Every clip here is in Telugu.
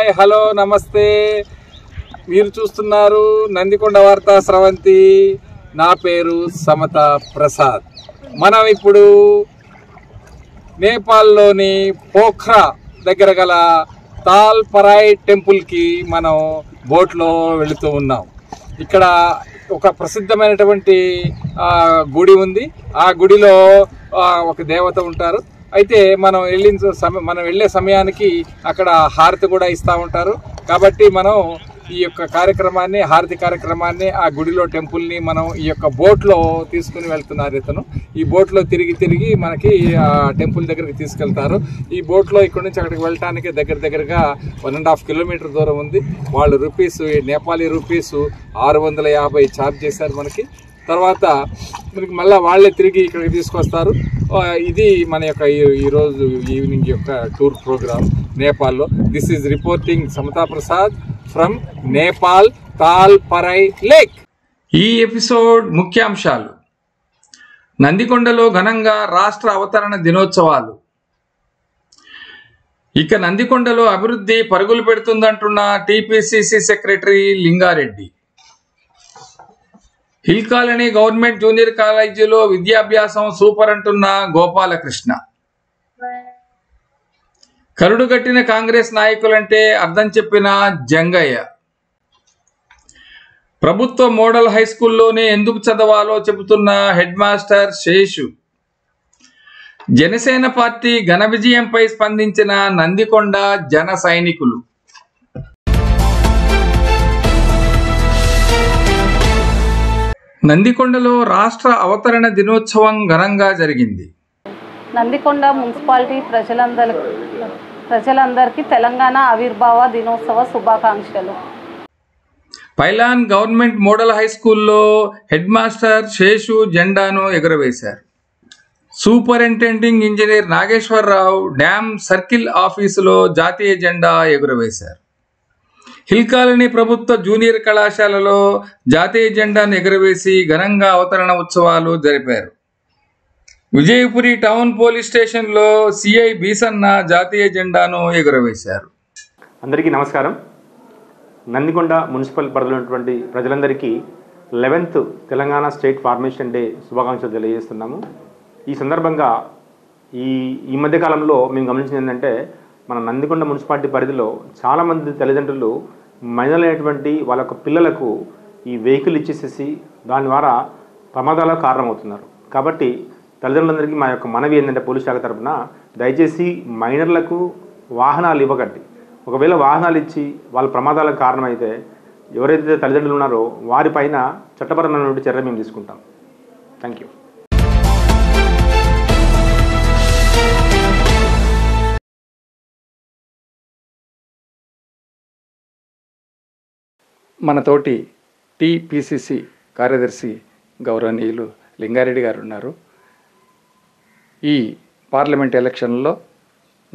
హాయ్ హలో నమస్తే. మీరు చూస్తున్నారు నందికొండ వార్తా స్రవంతి. నా పేరు సమత ప్రసాద్. మనం ఇప్పుడు నేపాల్లోని పోఖ్రా దగ్గర గల తాల్ పరాయ్ టెంపుల్కి మనం బోట్లో వెళుతూ ఉన్నాం. ఇక్కడ ఒక ప్రసిద్ధమైనటువంటి గుడి ఉంది. ఆ గుడిలో ఒక దేవత ఉంటారు. అయితే మనం వెళ్ళే సమయానికి అక్కడ హారతి కూడా ఇస్తూ ఉంటారు. కాబట్టి మనం ఈ యొక్క కార్యక్రమాన్ని, హారతి కార్యక్రమాన్ని, ఆ గుడిలో టెంపుల్ని మనం ఈ యొక్క బోట్లో తీసుకుని వెళ్తున్నారు. ఇతను ఈ బోట్లో తిరిగి మనకి ఆ టెంపుల్ దగ్గరికి తీసుకెళ్తారు. ఈ బోట్లో ఇక్కడ నుంచి అక్కడికి వెళ్ళటానికి దగ్గరగా 1.5 కిలోమీటర్ దూరం ఉంది. వాళ్ళు నేపాలీ రూపీస్ 650 ఛార్జ్ చేశారు మనకి. తర్వాత మనకి మళ్ళీ వాళ్ళే తిరిగి ఇక్కడికి తీసుకొస్తారు. ఇది మన యొక్క ఈరోజు ఈవినింగ్ యొక్క టూర్ ప్రోగ్రామ్ నేపాల్లో. This is reporting Samatha Prasad from Nepal Tal Parai lake. ఈ ఎపిసోడ్ ముఖ్యాంశాలు: నందికొండలో ఘనంగా రాష్ట్ర అవతరణ దినోత్సవాలు. ఇక నందికొండలో అభివృద్ధి పరుగులు పెడుతుందంటున్న TPCC secretary Lingareddy. Hill colony government junior కాలేజీలో విద్యాభ్యాసం సూపర్ అంటున్న గోపాలకృష్ణ. కరుడుగట్టిన కాంగ్రెస్ నాయకులంటే అర్థం చెప్పిన జంగయ్య. ప్రభుత్వ మోడల్ హై స్కూల్లోనే ఎందుకు చదవాలో చెబుతున్న head master Seshu. Janasena party ఘన విజయంపై స్పందించిన నందికొండ జన సైనికులు. నందికొండలో రాష్ట్ర అవతరణ దినోత్సవం ఘనంగా జరిగింది. నందికొండ మున్సిపాలిటీ ప్రజలందరికీ తెలంగాణ ఆవిర్భావ దినోత్సవ శుభాకాంక్షలు. పైలాన్ గవర్నమెంట్ మోడల్ హై స్కూల్లో హెడ్ మాస్టర్ శేషు జెండాను ఎగురవేశారు. Superintending engineer Nageswara Rao dam circle ఆఫీసులో జాతీయ జెండా ఎగురవేశారు. హిల్ కాలనీ ప్రభుత్వ జూనియర్ కళాశాలలో జాతీయ జెండాను ఎగురవేసి ఘనంగా అవతరణ ఉత్సవాలు జరిపారు. విజయపురి టౌన్ పోలీస్ స్టేషన్లో సిఐ బీసన్న జాతీయ జెండాను ఎగురవేశారు. అందరికీ నమస్కారం. నందికొండ మున్సిపల్ పరిధిలో ఉన్నటువంటి ప్రజలందరికీ 11th Telangana state formation day శుభాకాంక్షలు తెలియజేస్తున్నాము. ఈ సందర్భంగా ఈ మధ్యకాలంలో మేము గమనించింది ఏంటంటే, మన నందికొండ మున్సిపాలిటీ పరిధిలో చాలామంది తల్లిదండ్రులు మైనర్లైనటువంటి వాళ్ళ యొక్క పిల్లలకు ఈ వెహికల్ ఇచ్చేసేసి దాని ద్వారా ప్రమాదాలకు కారణమవుతున్నారు. కాబట్టి తల్లిదండ్రులందరికీ మా యొక్క మనవి ఏంటంటే, పోలీస్ శాఖ తరఫున దయచేసి మైనర్లకు వాహనాలు ఇవ్వకండి. ఒకవేళ వాహనాలు ఇచ్చి వాళ్ళ ప్రమాదాలకు కారణమైతే ఎవరైతే తల్లిదండ్రులు ఉన్నారో వారిపైన చట్టపరమైనటువంటి చర్య మేము తీసుకుంటాం. Thank you. మనతోటి టీపీసీసీ కార్యదర్శి గౌరవనీయులు లింగారెడ్డి గారు ఉన్నారు. ఈ పార్లమెంట్ ఎలక్షన్లో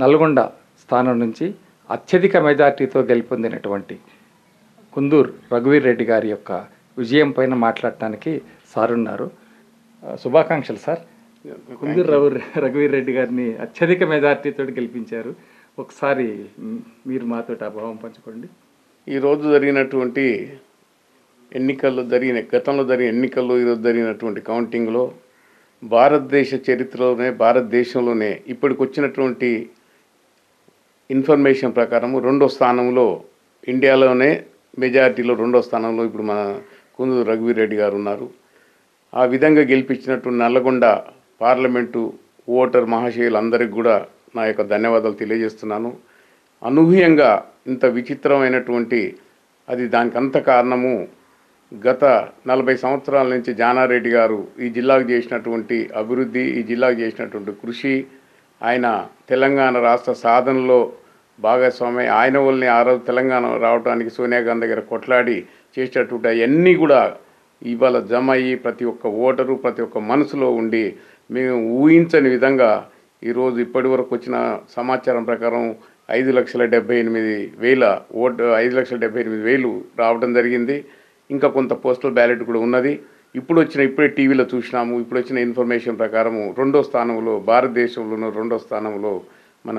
నల్గొండ స్థానం నుంచి అత్యధిక మెజార్టీతో గెలుపొందినటువంటి కుందూరు రఘువీర్ రెడ్డి గారి యొక్క విజయం పైన మాట్లాడటానికి సార్ ఉన్నారు. శుభాకాంక్షలు సార్. కుందూరు రఘువీర్ రెడ్డి గారిని అత్యధిక మెజార్టీతో గెలిపించారు. ఒకసారి మీరు మాతో ఆ భావం పంచుకోండి. ఈరోజు జరిగినటువంటి గతంలో జరిగిన ఎన్నికల్లో ఈరోజు జరిగినటువంటి కౌంటింగ్లో భారతదేశ చరిత్రలోనే, భారతదేశంలోనే ఇప్పటికి వచ్చినటువంటి ఇన్ఫర్మేషన్ ప్రకారము 2వ స్థానంలో, ఇండియాలోనే మెజారిటీలో 2వ స్థానంలో ఇప్పుడు మన కుందూరు రఘువీర్ రెడ్డి గారు ఉన్నారు. ఆ విధంగా గెలిపించినట్టు నల్లగొండ పార్లమెంటు ఓటర్ మహాశయులందరికీ కూడా నా యొక్క ధన్యవాదాలు తెలియజేస్తున్నాను. అనూహ్యంగా ఇంత విచిత్రమైనటువంటి దానికి అంత కారణము గత 40 సంవత్సరాల నుంచి జానారెడ్డి గారు ఈ జిల్లాకు చేసినటువంటి అభివృద్ధి, ఈ జిల్లాకు చేసినటువంటి కృషి, ఆయన తెలంగాణ రాష్ట్ర సాధనలో భాగస్వామి, ఆయన వల్లనే ఆ రోజు తెలంగాణ రావడానికి సోనియా గాంధీ దగ్గర కొట్లాడి చేసేటటువంటి అవన్నీ కూడా ఇవాళ జమ అయ్యి ప్రతి ఒక్క ఓటరు ప్రతి ఒక్క మనసులో ఉండి మేము ఊహించని విధంగా ఈరోజు ఇప్పటి వరకు వచ్చిన సమాచారం ప్రకారం 5,78,000 5,78,000 రావడం జరిగింది. ఇంకా కొంత పోస్టల్ బ్యాలెట్ కూడా ఉన్నది. ఇప్పుడే టీవీలో చూసినాము. ఇప్పుడు వచ్చిన ఇన్ఫర్మేషన్ ప్రకారము 2వ స్థానంలో, భారతదేశంలోనూ 2వ స్థానంలో మన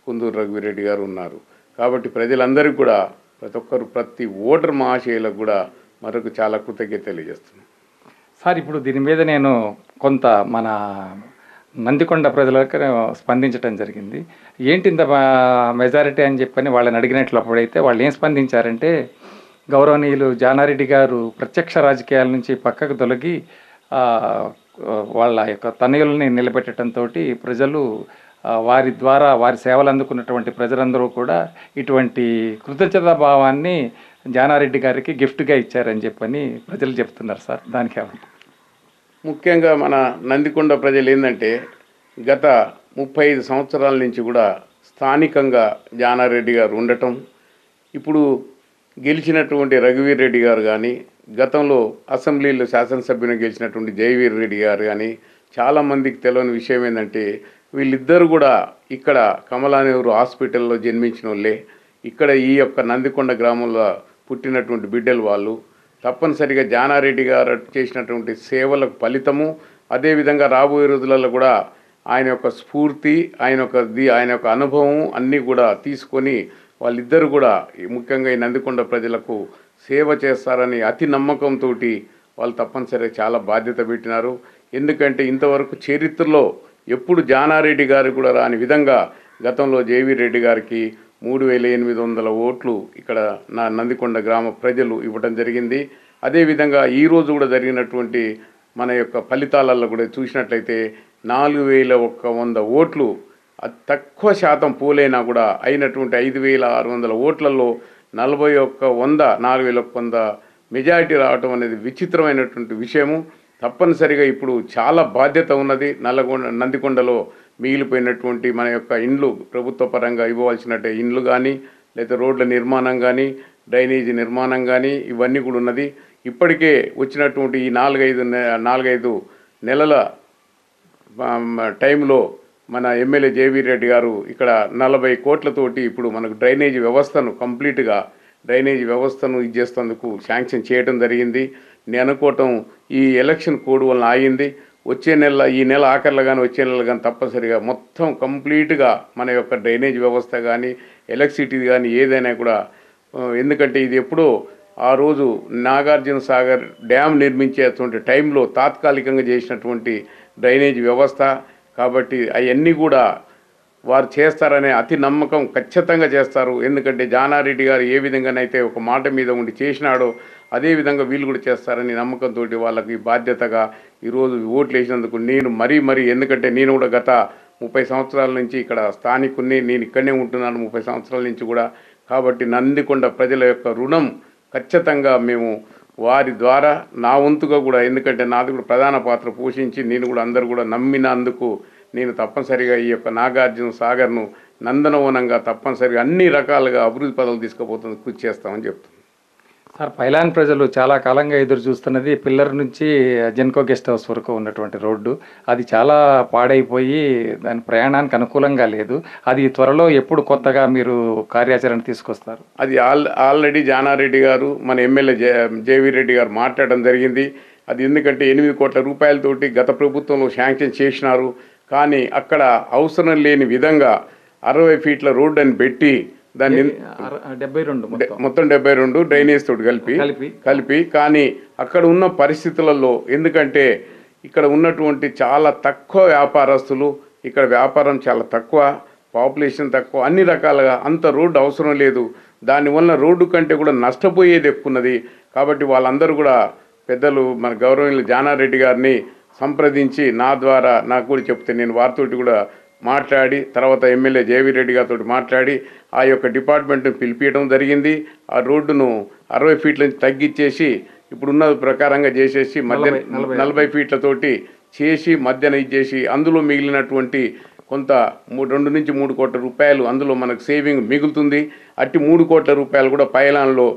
కుందూరు రఘువీర్ రెడ్డి గారు ఉన్నారు. కాబట్టి ప్రజలందరికీ కూడా ప్రతి ఒక్కరు ప్రతి ఓటర్ మహాశయులకు కూడా మరొక చాలా కృతజ్ఞత తెలియజేస్తున్నాను. సార్, ఇప్పుడు దీని మీద నేను కొంత మన నందికొండ ప్రజలకు స్పందించడం జరిగింది. ఏంటి ఇంత మెజారిటీ అని చెప్పని వాళ్ళని అడిగినట్లప్పుడైతే వాళ్ళు ఏం స్పందించారంటే, గౌరవనీయులు జానారెడ్డి గారు ప్రత్యక్ష రాజకీయాల నుంచి పక్కకు తొలగి వాళ్ళ యొక్క తనయుల్ని నిలబెట్టడంతో ప్రజలు వారి ద్వారా వారి సేవలు అందుకున్నటువంటి ప్రజలందరూ కూడా ఇటువంటి కృతజ్ఞతా భావాన్ని జానారెడ్డి గారికి గిఫ్ట్గా ఇచ్చారని చెప్పని ప్రజలు చెప్తున్నారు సార్. దానికి ముఖ్యంగా మన నందికొండ ప్రజలు ఏంటంటే గత 35 సంవత్సరాల నుంచి కూడా స్థానికంగా జానారెడ్డి గారు ఉండటం, ఇప్పుడు గెలిచినటువంటి రఘువీర్ రెడ్డి గారు కానీ, గతంలో అసెంబ్లీలో శాసనసభ్యుని గెలిచినటువంటి జయవీర్ రెడ్డి గారు కానీ, చాలామందికి తెలియని విషయం ఏంటంటే వీళ్ళిద్దరు కూడా ఇక్కడ కమలానెహ్రూ హాస్పిటల్లో జన్మించిన వాళ్ళే. ఇక్కడ ఈ యొక్క నందికొండ గ్రామంలో పుట్టినటువంటి బిడ్డలు వాళ్ళు. తప్పనిసరిగా జానారెడ్డి గారు చేసినటువంటి సేవలకు ఫలితము, అదేవిధంగా రాబోయే రోజులలో కూడా ఆయన యొక్క స్ఫూర్తి, ఆయన యొక్క అనుభవం అన్నీ కూడా తీసుకొని వాళ్ళిద్దరు కూడా ముఖ్యంగా ఈ నందికొండ ప్రజలకు సేవ చేస్తారని అతి నమ్మకంతో వాళ్ళు తప్పనిసరిగా చాలా బాధ్యత పెట్టినారు. ఎందుకంటే ఇంతవరకు చరిత్రలో ఎప్పుడు జానారెడ్డి గారు కూడా రాని విధంగా గతంలో జేవీర్ రెడ్డి గారికి 3800 ఓట్లు ఇక్కడ నందికొండ గ్రామ ప్రజలు ఇవ్వడం జరిగింది. అదేవిధంగా ఈరోజు కూడా జరిగినటువంటి మన యొక్క ఫలితాలలో కూడా చూసినట్లయితే 4100 ఓట్లు తక్కువ శాతం పోలైనా కూడా అయినటువంటి 5600 ఓట్లలో 4100 మెజారిటీ రావటం అనేది విచిత్రమైనటువంటి విషయము. తప్పనిసరిగా ఇప్పుడు చాలా బాధ్యత ఉన్నది. నందికొండలో మిగిలిపోయినటువంటి మన యొక్క ఇండ్లు ప్రభుత్వ పరంగా ఇవ్వవలసినట్టు ఇండ్లు కానీ, లేదా రోడ్ల నిర్మాణం కానీ, డ్రైనేజీ నిర్మాణం కానీ ఇవన్నీ కూడా ఉన్నది. ఇప్పటికే వచ్చినటువంటి ఈ 4-5 నెలల టైంలో మన ఎమ్మెల్యే జేవీర్ రెడ్డి గారు ఇక్కడ 40 కోట్లతోటి ఇప్పుడు మనకు డ్రైనేజీ వ్యవస్థను కంప్లీట్గా డ్రైనేజీ వ్యవస్థను ఇచ్చేస్తేందుకు శాంక్షన్ చేయడం జరిగింది. నేను అనుకోవటం ఈ ఎలక్షన్ కోడ్ వలన ఆగింది. ఈ నెల ఆఖరిలో కానీ వచ్చే నెల కానీ తప్పనిసరిగా మొత్తం కంప్లీట్గా మన యొక్క డ్రైనేజ్ వ్యవస్థ కానీ, ఎలక్ట్రిసిటీ కానీ ఏదైనా కూడా, ఎందుకంటే ఇది ఎప్పుడో ఆ రోజు నాగార్జున సాగర్ డ్యామ్ నిర్మించేటువంటి టైంలో తాత్కాలికంగా చేసినటువంటి డ్రైనేజ్ వ్యవస్థ కాబట్టి అవన్నీ కూడా వారు చేస్తారనే అతి నమ్మకం ఖచ్చితంగా చేస్తారు. ఎందుకంటే జానారెడ్డి గారు ఏ విధంగానైతే ఒక మాట మీద ఉండి చేసినాడో అదేవిధంగా వీళ్ళు కూడా చేస్తారని నమ్మకంతో వాళ్ళకి బాధ్యతగా ఈరోజు ఓట్లు వేసినందుకు నేను మరీ ఎందుకంటే నేను కూడా గత 30 సంవత్సరాల నుంచి ఇక్కడ స్థానికుని, నేను ఇక్కడనే ఉంటున్నాను 30 సంవత్సరాల నుంచి కూడా. కాబట్టి నందికొండ ప్రజల యొక్క రుణం ఖచ్చితంగా మేము వారి ద్వారా నా వంతుగా కూడా, ఎందుకంటే నాది కూడా ప్రధాన పాత్ర పోషించి నేను కూడా అందరూ కూడా నమ్మినందుకు నేను తప్పనిసరిగా ఈ యొక్క నాగార్జున సాగర్ను నందనవనంగా తప్పనిసరిగా అన్ని రకాలుగా అభివృద్ధి పదవులు తీసుకుపోతుంది కృషి చేస్తామని చెప్తున్నాను. సార్, పైలాన్ ప్రజలు చాలా కాలంగా ఎదురు చూస్తున్నది పిల్లర్ నుంచి జెన్కో గెస్ట్ హౌస్ వరకు ఉన్నటువంటి రోడ్డు. అది చాలా పాడైపోయి దాని ప్రయాణానికి అనుకూలంగా లేదు. అది త్వరలో ఎప్పుడు కొత్తగా మీరు కార్యాచరణ తీసుకొస్తారు? అది ఆల్రెడీ జానారెడ్డి గారు మన ఎమ్మెల్యే జేవీర్ రెడ్డి గారు మాట్లాడడం జరిగింది. అది ఎందుకంటే 8 కోట్ల రూపాయలతోటి గత ప్రభుత్వంలో శాంక్షన్ చేసినారు. కానీ అక్కడ అవసరం లేని విధంగా 60 ఫీట్ల రోడ్డు అని పెట్టి దాన్ని 72 మొత్తం 72 డ్రైనేజ్ తోటి కలిపి కానీ అక్కడ ఉన్న పరిస్థితులలో, ఎందుకంటే ఇక్కడ ఉన్నటువంటి చాలా తక్కువ వ్యాపారస్తులు, ఇక్కడ వ్యాపారం చాలా తక్కువ, పాపులేషన్ తక్కువ, అన్ని రకాలుగా అంత రోడ్డు అవసరం లేదు. దానివల్ల రోడ్డు కంటే కూడా నష్టపోయేది ఎక్కున్నది. కాబట్టి వాళ్ళందరూ కూడా పెద్దలు మన గౌరవనీయులు జానారెడ్డి గారిని సంప్రదించి నా ద్వారా నాకు కూడా చెప్తే నేను వారితోటి కూడా మాట్లాడి తర్వాత ఎమ్మెల్యే జేవీర్ రెడ్డి గారితో మాట్లాడి ఆ యొక్క డిపార్ట్మెంట్ను పిలిపించడం జరిగింది. ఆ రోడ్డును 60 ఫీట్ల నుంచి తగ్గించేసి ఇప్పుడున్న ప్రకారంగా చేసేసి 40 ఫీట్లతోటి చేసి మధ్యన ఇచ్చేసి అందులో మిగిలినటువంటి కొంత 2 నుంచి 3 కోట్ల రూపాయలు అందులో మనకు సేవింగ్ మిగులుతుంది. అట్టి 3 కోట్ల రూపాయలు కూడా పైలాన్లో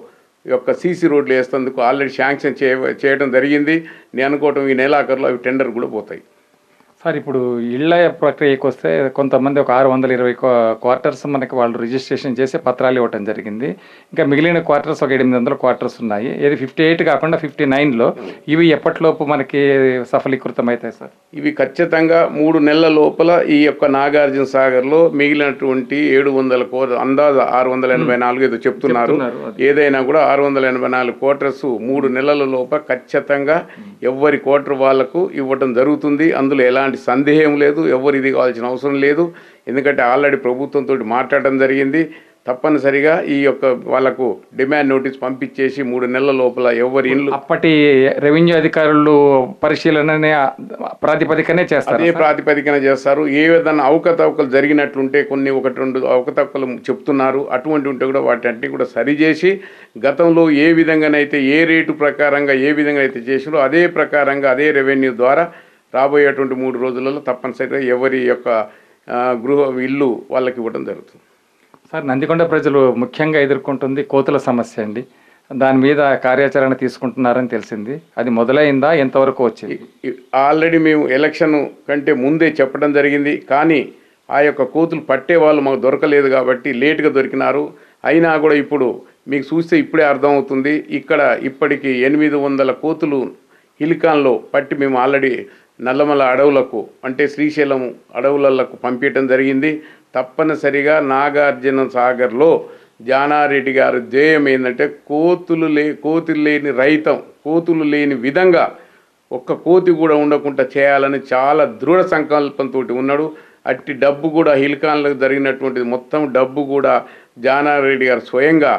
యొక్క సీసీ రోడ్లు వేసేందుకు ఆల్రెడీ శాంక్షన్ చేయడం జరిగింది. నేను అనుకోవటం ఈ నెలాఖరులో అవి టెండర్ కూడా పోతాయి. సార్ ఇప్పుడు ఇళ్ల ప్రక్రియకి వస్తే కొంతమంది ఒక 620 క్వార్టర్స్ మనకి వాళ్ళు రిజిస్ట్రేషన్ చేసి పత్రాలు ఇవ్వటం జరిగింది. ఇంకా మిగిలిన క్వార్టర్స్ ఒక 800 క్వార్టర్స్ ఉన్నాయి. ఏది 58 కాకుండా 59లో ఇవి ఎప్పటిలోపు మనకి సఫలీకృతం అవుతాయి సార్? ఇవి ఖచ్చితంగా 3 నెలల లోపల ఈ యొక్క నాగార్జున సాగర్లో మిగిలినటువంటి 700 అందాజ 684 ఏదో చెప్తున్నారు. ఏదైనా కూడా 684 క్వార్టర్స్ 3 నెలల లోపల ఖచ్చితంగా ఎవరి క్వార్టర్ వాళ్లకు ఇవ్వడం జరుగుతుంది. అందులో ఎలాంటి సందేహం లేదు, ఎవరు ఇది కావాల్సిన అవసరం లేదు. ఎందుకంటే ఆల్రెడీ ప్రభుత్వంతో మాట్లాడడం జరిగింది. తప్పనిసరిగా ఈ యొక్క వాళ్ళకు డిమాండ్ నోటీస్ పంపించేసి 3 నెలల లోపల ఎవరి ఇల్లు అప్పటి రెవెన్యూ అధికారులు పరిశీలననే ప్రాతిపదికనే చేస్తారు. అదే ప్రాతిపదికన చేస్తారు. ఏ విధంగా అవకతవకలు జరిగినట్లుంటే కొన్ని 1-2 అవకతవకలు చెప్తున్నారు. అటువంటి ఉంటే కూడా వాటి కూడా సరిచేసి గతంలో ఏ విధంగానైతే ఏ రేటు ప్రకారంగా ఏ విధంగా అయితే చేసినో అదే ప్రకారంగా అదే రెవెన్యూ ద్వారా రాబోయేటువంటి 3 రోజులలో తప్పనిసరిగా ఎవరి యొక్క ఇల్లు వాళ్ళకి ఇవ్వడం జరుగుతుంది. సార్, నందికొండ ప్రజలు ముఖ్యంగా ఎదుర్కొంటుంది కోతుల సమస్య అండి. దాని మీద కార్యాచరణ తీసుకుంటున్నారని తెలిసింది. అది మొదలైందా? ఎంతవరకు వచ్చింది? ఆల్రెడీ మేము ఎలక్షన్ కంటే ముందే చెప్పడం జరిగింది. కానీ ఆ యొక్క కోతులు పట్టే వాళ్ళు మాకు దొరకలేదు కాబట్టి లేటుగా దొరికినారు. అయినా కూడా ఇప్పుడు మీకు చూస్తే ఇప్పుడే అర్థమవుతుంది. ఇక్కడ ఇప్పటికి 800 కోతులు హిలికాన్లో పట్టి మేము ఆల్రెడీ నల్లమల అడవులకు అంటే శ్రీశైలం అడవులకు పంపించడం జరిగింది. తప్పనిసరిగా నాగార్జున సాగర్లో జానారెడ్డి గారి ధ్యేయం ఏంటంటే కోతులు లేని రైతం, కోతులు లేని విధంగా ఒక్క కోతి కూడా ఉండకుండా చేయాలని చాలా దృఢ సంకల్పంతో ఉన్నాడు. అట్టి డబ్బు కూడా హిల్కాన్లకు జరిగినటువంటిది మొత్తం డబ్బు కూడా జానారెడ్డి గారు స్వయంగా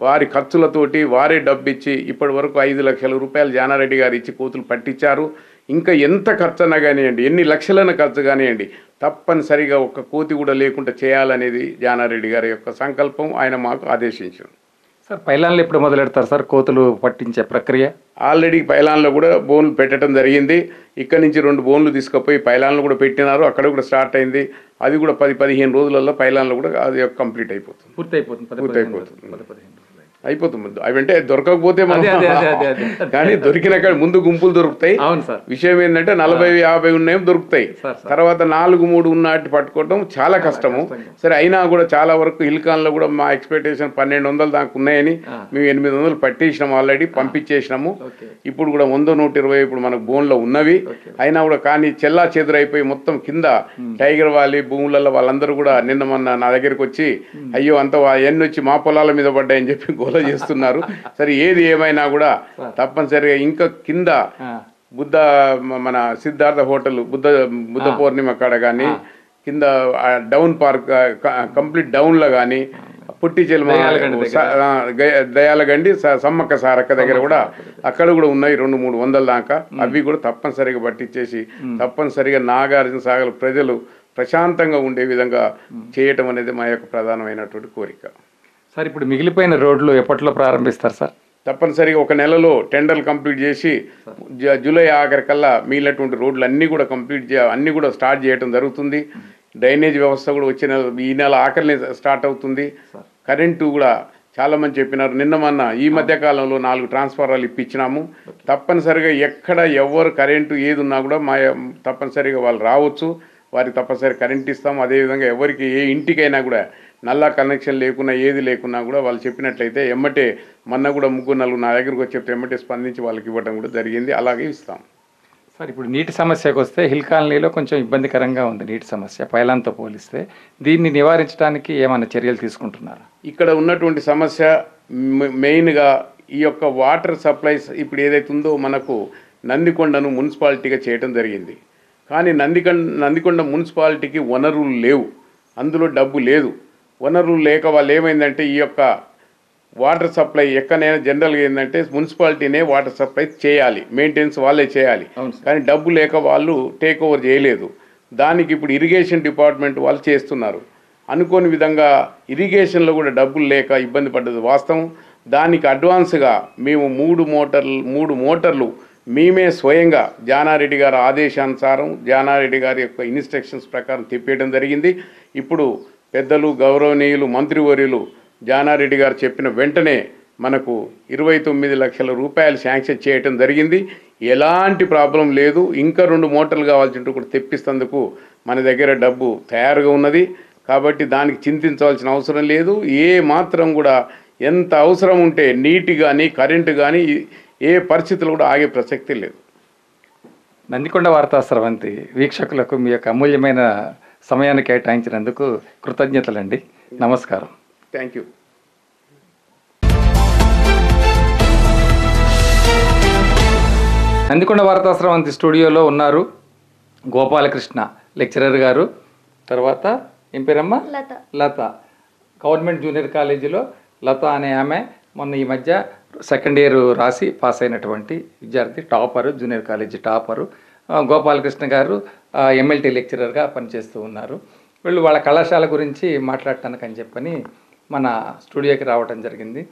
వారి ఖర్చులతోటి వారే డబ్బు ఇచ్చి ఇప్పటి వరకు 5 లక్షల రూపాయలు జానారెడ్డి గారు ఇచ్చి కోతులు పట్టించారు. ఇంకా ఎంత ఖర్చు అన్నా కానివ్వండి, ఎన్ని లక్షలైన ఖర్చు కానివ్వండి, తప్పనిసరిగా ఒక్క కోతి కూడా లేకుండా చేయాలనేది జానారెడ్డి గారి యొక్క సంకల్పం. ఆయన మాకు ఆదేశించారు. సార్, పైలాన్లు ఎప్పుడు మొదలెడతారు సార్ కోతులు పట్టించే ప్రక్రియ? ఆల్రెడీ పైలాన్లో కూడా బోన్లు పెట్టడం జరిగింది. ఇక్కడ నుంచి 2 బోన్లు తీసుకుపోయి పైలాన్లు కూడా పెట్టినారు. అక్కడ కూడా స్టార్ట్ అయింది. అది కూడా 10-15 రోజులలో పైలాన్లు కూడా అది కంప్లీట్ అయిపోతుంది. అయిపోతుంది. అవంటే దొరకకపోతే మనం కానీ దొరికిన ముందు గుంపులు దొరుకుతాయి. విషయం ఏంటంటే 40-50 ఉన్నాయేం దొరుకుతాయి. తర్వాత 4-3 ఉన్నట్టు పట్టుకోవడం చాలా కష్టము. సరే, అయినా కూడా చాలా వరకు హిల్కాన్లో కూడా మా ఎక్స్పెక్టేషన్ 1200 దాకా ఉన్నాయని మేము 800 పట్టేసినాము, ఆల్రెడీ పంపించేసినాము. ఇప్పుడు కూడా 100-120 ఇప్పుడు మనకు బోన్లో ఉన్నవి. అయినా కూడా కానీ చెల్లా చెదురైపోయి మొత్తం కింద టైగర్ వాలి భూములలో వాళ్ళందరూ కూడా మొన్న నా దగ్గరికి వచ్చి అయ్యో అంత ఎన్ని వచ్చి మా పొలాల మీద పడ్డాయని చెప్పి గోల చేస్తున్నారు. సరే, ఏది ఏమైనా కూడా తప్పనిసరిగా ఇంకా కింద మన సిద్ధార్థ హోటల్ బుద్ధ పూర్ణిమ కాడ కానీ కింద డౌన్ పార్క్ కంప్లీట్ డౌన్లో కానీ పుట్టిచెల్మ దయాలగండి సమ్మక్క సారక్క దగ్గర కూడా అక్కడ కూడా ఉన్నాయి 200-300 దాకా. అవి కూడా తప్పనిసరిగా పట్టించేసి తప్పనిసరిగా నాగార్జున సాగర్ ప్రజలు ప్రశాంతంగా ఉండే విధంగా చేయటం అనేది మా యొక్క ప్రధానమైనటువంటి కోరిక. సార్, ఇప్పుడు మిగిలిపోయిన రోడ్లు ఎప్పట్లో ప్రారంభిస్తారు సార్? తప్పనిసరిగా 1 నెలలో టెండర్లు కంప్లీట్ చేసి జూలై ఆఖరికల్లా మిగిలినటువంటి రోడ్లు అన్నీ కూడా అన్నీ కూడా స్టార్ట్ చేయడం జరుగుతుంది. డ్రైనేజ్ వ్యవస్థ కూడా ఈ నెల ఆఖరిని స్టార్ట్ అవుతుంది. కరెంటు కూడా చాలా మంది చెప్పినారు. మొన్న ఈ మధ్య కాలంలో 4 ట్రాన్స్ఫార్మర్లు ఇప్పించినాము. తప్పనిసరిగా ఎక్కడ ఎవరు కరెంటు ఏది ఉన్నా కూడా తప్పనిసరిగా వాళ్ళు రావచ్చు. వారికి తప్పనిసరి కరెంట్ ఇస్తాము. అదేవిధంగా ఎవరికి ఏ ఇంటికైనా కూడా నల్లా కనెక్షన్ లేకున్నా ఏది లేకున్నా కూడా వాళ్ళు చెప్పినట్లయితే ఎమ్మటే మొన్న కూడా 3-4 నా దగ్గరకు వచ్చి చెప్తే ఎమ్మటే స్పందించి వాళ్ళకి ఇవ్వడం కూడా జరిగింది. అలాగే ఇస్తాం. సార్, ఇప్పుడు నీటి సమస్యకు వస్తే హిల్ కాలనీలో కొంచెం ఇబ్బందికరంగా ఉంది నీటి సమస్య పైలాన్తో పోలిస్తే. దీన్ని నివారించడానికి ఏమైనా చర్యలు తీసుకుంటున్నారా? ఇక్కడ ఉన్నటువంటి సమస్య మెయిన్గా ఈ యొక్క వాటర్ సప్లైస్ ఇప్పుడు ఏదైతే ఉందో మనకు నందికొండను మున్సిపాలిటీగా చేయడం జరిగింది. కానీ నందికొండ మున్సిపాలిటీకి వనరులు లేవు, అందులో డబ్బు లేదు. వనరులు లేక వాళ్ళు ఏమైందంటే ఈ యొక్క వాటర్ సప్లై ఎక్కడైనా జనరల్గా ఏంటంటే మున్సిపాలిటీనే వాటర్ సప్లై చేయాలి, మెయింటెనెన్స్ వాళ్ళే చేయాలి. కానీ డబ్బు లేక వాళ్ళు టేక్ ఓవర్ చేయలేదు. దానికి ఇప్పుడు ఇరిగేషన్ డిపార్ట్మెంట్ వాళ్ళు చేస్తున్నారు. అనుకోని విధంగా ఇరిగేషన్లో కూడా డబ్బులు లేక ఇబ్బంది పడ్డది వాస్తవం. దానికి అడ్వాన్స్గా మేము 3 మోటార్లు మేమే స్వయంగా జానారెడ్డి గారి ఆదేశానుసారం జానారెడ్డి గారి యొక్క ఇన్స్ట్రక్షన్స్ ప్రకారం తిప్పేయడం జరిగింది. ఇప్పుడు పెద్దలు గౌరవనీయులు మంత్రివర్యులు జానారెడ్డి గారు చెప్పిన వెంటనే మనకు 29 లక్షల రూపాయలు శాంక్షన్ చేయటం జరిగింది. ఎలాంటి ప్రాబ్లం లేదు. ఇంకా 2 మోటార్లు కావాల్సింటూ కూడా తెప్పిస్తందుకు మన దగ్గర డబ్బు తయారుగా ఉన్నది. కాబట్టి దానికి చింతించవలసిన అవసరం లేదు. ఏ మాత్రం కూడా ఎంత అవసరం ఉంటే నీటి కానీ కరెంటు కానీ ఏ పరిస్థితులు కూడా ఆగే ప్రసక్తి లేదు. నందికొండ వార్తా స్రవంతి వీక్షకులకు మీ యొక్క అమూల్యమైన సమయాన్ని కేటాయించినందుకు కృతజ్ఞతలండి. నమస్కారం. Thank you. నందికొండ వార్తా స్రవంతి స్టూడియోలో ఉన్నారు గోపాలకృష్ణ లెక్చరర్ గారు, తర్వాత ఏం పేరమ్మా? లత. గవర్నమెంట్ జూనియర్ కాలేజీలో లత అనే ఆమె మొన్న ఈ మధ్య సెకండ్ ఇయర్ రాసి పాస్ అయినటువంటి విద్యార్థి, topper, junior college topper. Gopalakrishna గారు ఎంఎల్టీ లెక్చరర్గా పనిచేస్తూ ఉన్నారు. వీళ్ళు వాళ్ళ కళాశాల గురించి మాట్లాడటానికి అని చెప్పని మన స్టూడియోకి రావడం జరిగింది.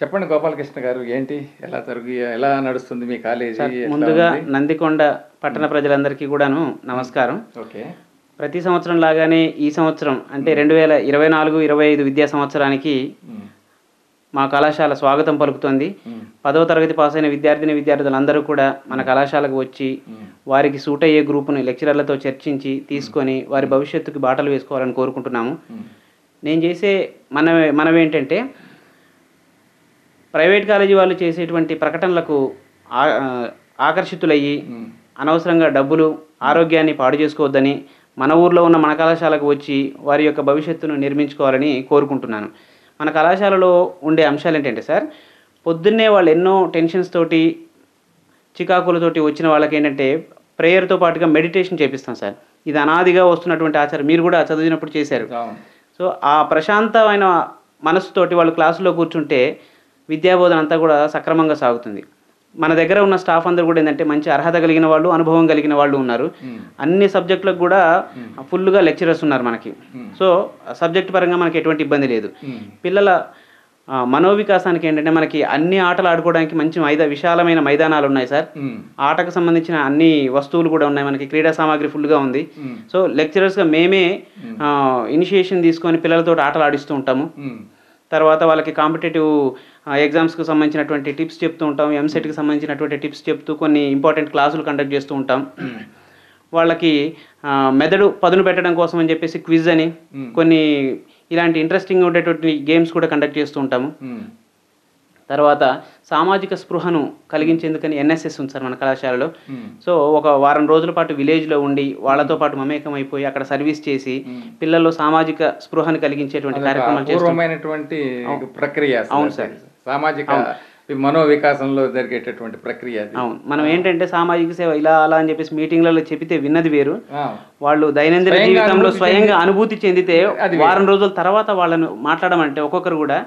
చెప్పండి గోపాలకృష్ణ గారు, ఏంటి ఎలా నడుస్తుంది మీ కాలేజీ? ముందుగా నందికొండ పట్టణ ప్రజలందరికీ కూడాను నమస్కారం. ఓకే. ప్రతి సంవత్సరం లాగానే ఈ సంవత్సరం అంటే 2024-25 విద్యా సంవత్సరానికి మా కళాశాల స్వాగతం పలుకుతోంది. 10వ తరగతి పాస్ అయిన విద్యార్థులందరూ కూడా మన కళాశాలకు వచ్చి వారికి సూట్ అయ్యే గ్రూపును లెక్చరర్లతో చర్చించి తీసుకొని వారి భవిష్యత్తుకి బాటలు వేసుకోవాలని కోరుకుంటున్నాము. నేను చేసే మనమేంటంటే ప్రైవేట్ కాలేజీ వాళ్ళు చేసేటువంటి ప్రకటనలకు ఆకర్షితులయ్యి అనవసరంగా డబ్బులు ఆరోగ్యాన్ని పాడు చేసుకోవద్దని మన ఊర్లో ఉన్న మన కళాశాలకు వచ్చి వారి యొక్క భవిష్యత్తును నిర్మించుకోవాలని కోరుకుంటున్నాను. మన కళాశాలలో ఉండే అంశాలు ఏంటంటే సార్, పొద్దున్నే వాళ్ళు ఎన్నో టెన్షన్స్ తోటి చికాకులతోటి వచ్చిన వాళ్ళకి ఏంటంటే ప్రేయర్తో పాటుగా మెడిటేషన్ చేపిస్తాం సార్. ఇది అనాదిగా వస్తున్నటువంటి ఆచారం. మీరు కూడా చదివినప్పుడు చేశారు. సో ఆ ప్రశాంతమైన మనసుతోటి వాళ్ళు క్లాసులో కూర్చుంటే విద్యాబోధన అంతా కూడా సక్రమంగా సాగుతుంది. మన దగ్గర ఉన్న స్టాఫ్ అందరూ కూడా ఏంటంటే మంచి అర్హత కలిగిన వాళ్ళు, అనుభవం కలిగిన వాళ్ళు ఉన్నారు. అన్ని సబ్జెక్టులకు కూడా ఫుల్గా లెక్చరర్స్ ఉన్నారు మనకి. సో సబ్జెక్ట్ పరంగా మనకి ఎటువంటి ఇబ్బంది లేదు. పిల్లల మనోవికాసానికి ఏంటంటే మనకి అన్ని ఆటలు ఆడుకోవడానికి మంచి విశాలమైన మైదానాలు ఉన్నాయి సార్. ఆటకు సంబంధించిన అన్ని వస్తువులు కూడా ఉన్నాయి. మనకి క్రీడా సామాగ్రి ఫుల్గా ఉంది. సో లెక్చరర్స్గా మేమే ఇనిషియేషన్ తీసుకొని పిల్లలతో ఆటలు ఆడిస్తూ ఉంటాము. తర్వాత వాళ్ళకి కాంపిటేటివ్ ఎగ్జామ్స్కి సంబంధించినటువంటి టిప్స్ చెప్తూ ఉంటాం. ఎంసెట్కి సంబంధించినటువంటి టిప్స్ చెప్తూ కొన్ని ఇంపార్టెంట్ క్లాసులు కండక్ట్ చేస్తూ ఉంటాం. వాళ్ళకి మెదడు పదును పెట్టడం కోసం అని చెప్పేసి క్విజ్ అని కొన్ని ఇలాంటి ఇంట్రెస్టింగ్ ఉండేటువంటి గేమ్స్ కూడా కండక్ట్ చేస్తూ ఉంటాము. తర్వాత సామాజిక స్పృహను కలిగించేందుకని ఎన్ఎస్ఎస్ ఉంది సార్ మన కళాశాలలో. సో ఒక వారం రోజుల పాటు విలేజ్లో ఉండి వాళ్ళతో పాటు మమేకం అయిపోయి అక్కడ సర్వీస్ చేసి పిల్లల్లో సామాజిక స్పృహను కలిగించేటువంటి కార్యక్రమాలు పూర్వమైనటువంటి ప్రక్రియ. అవును సార్. సామాజిక మనోవికాసంలో జరిగేటటువంటి ప్రక్రియ. అవును. మనం ఏంటంటే సామాజిక సేవ ఇలా అలా అని చెప్పేసి మీటింగ్లలో చెబితే విన్నది వేరు. వాళ్ళు దైనందిన జీవితంలో స్వయంగా అనుభూతి చెందితే వారం రోజుల తర్వాత వాళ్ళను మాట్లాడమంటే ఒక్కొక్కరు కూడా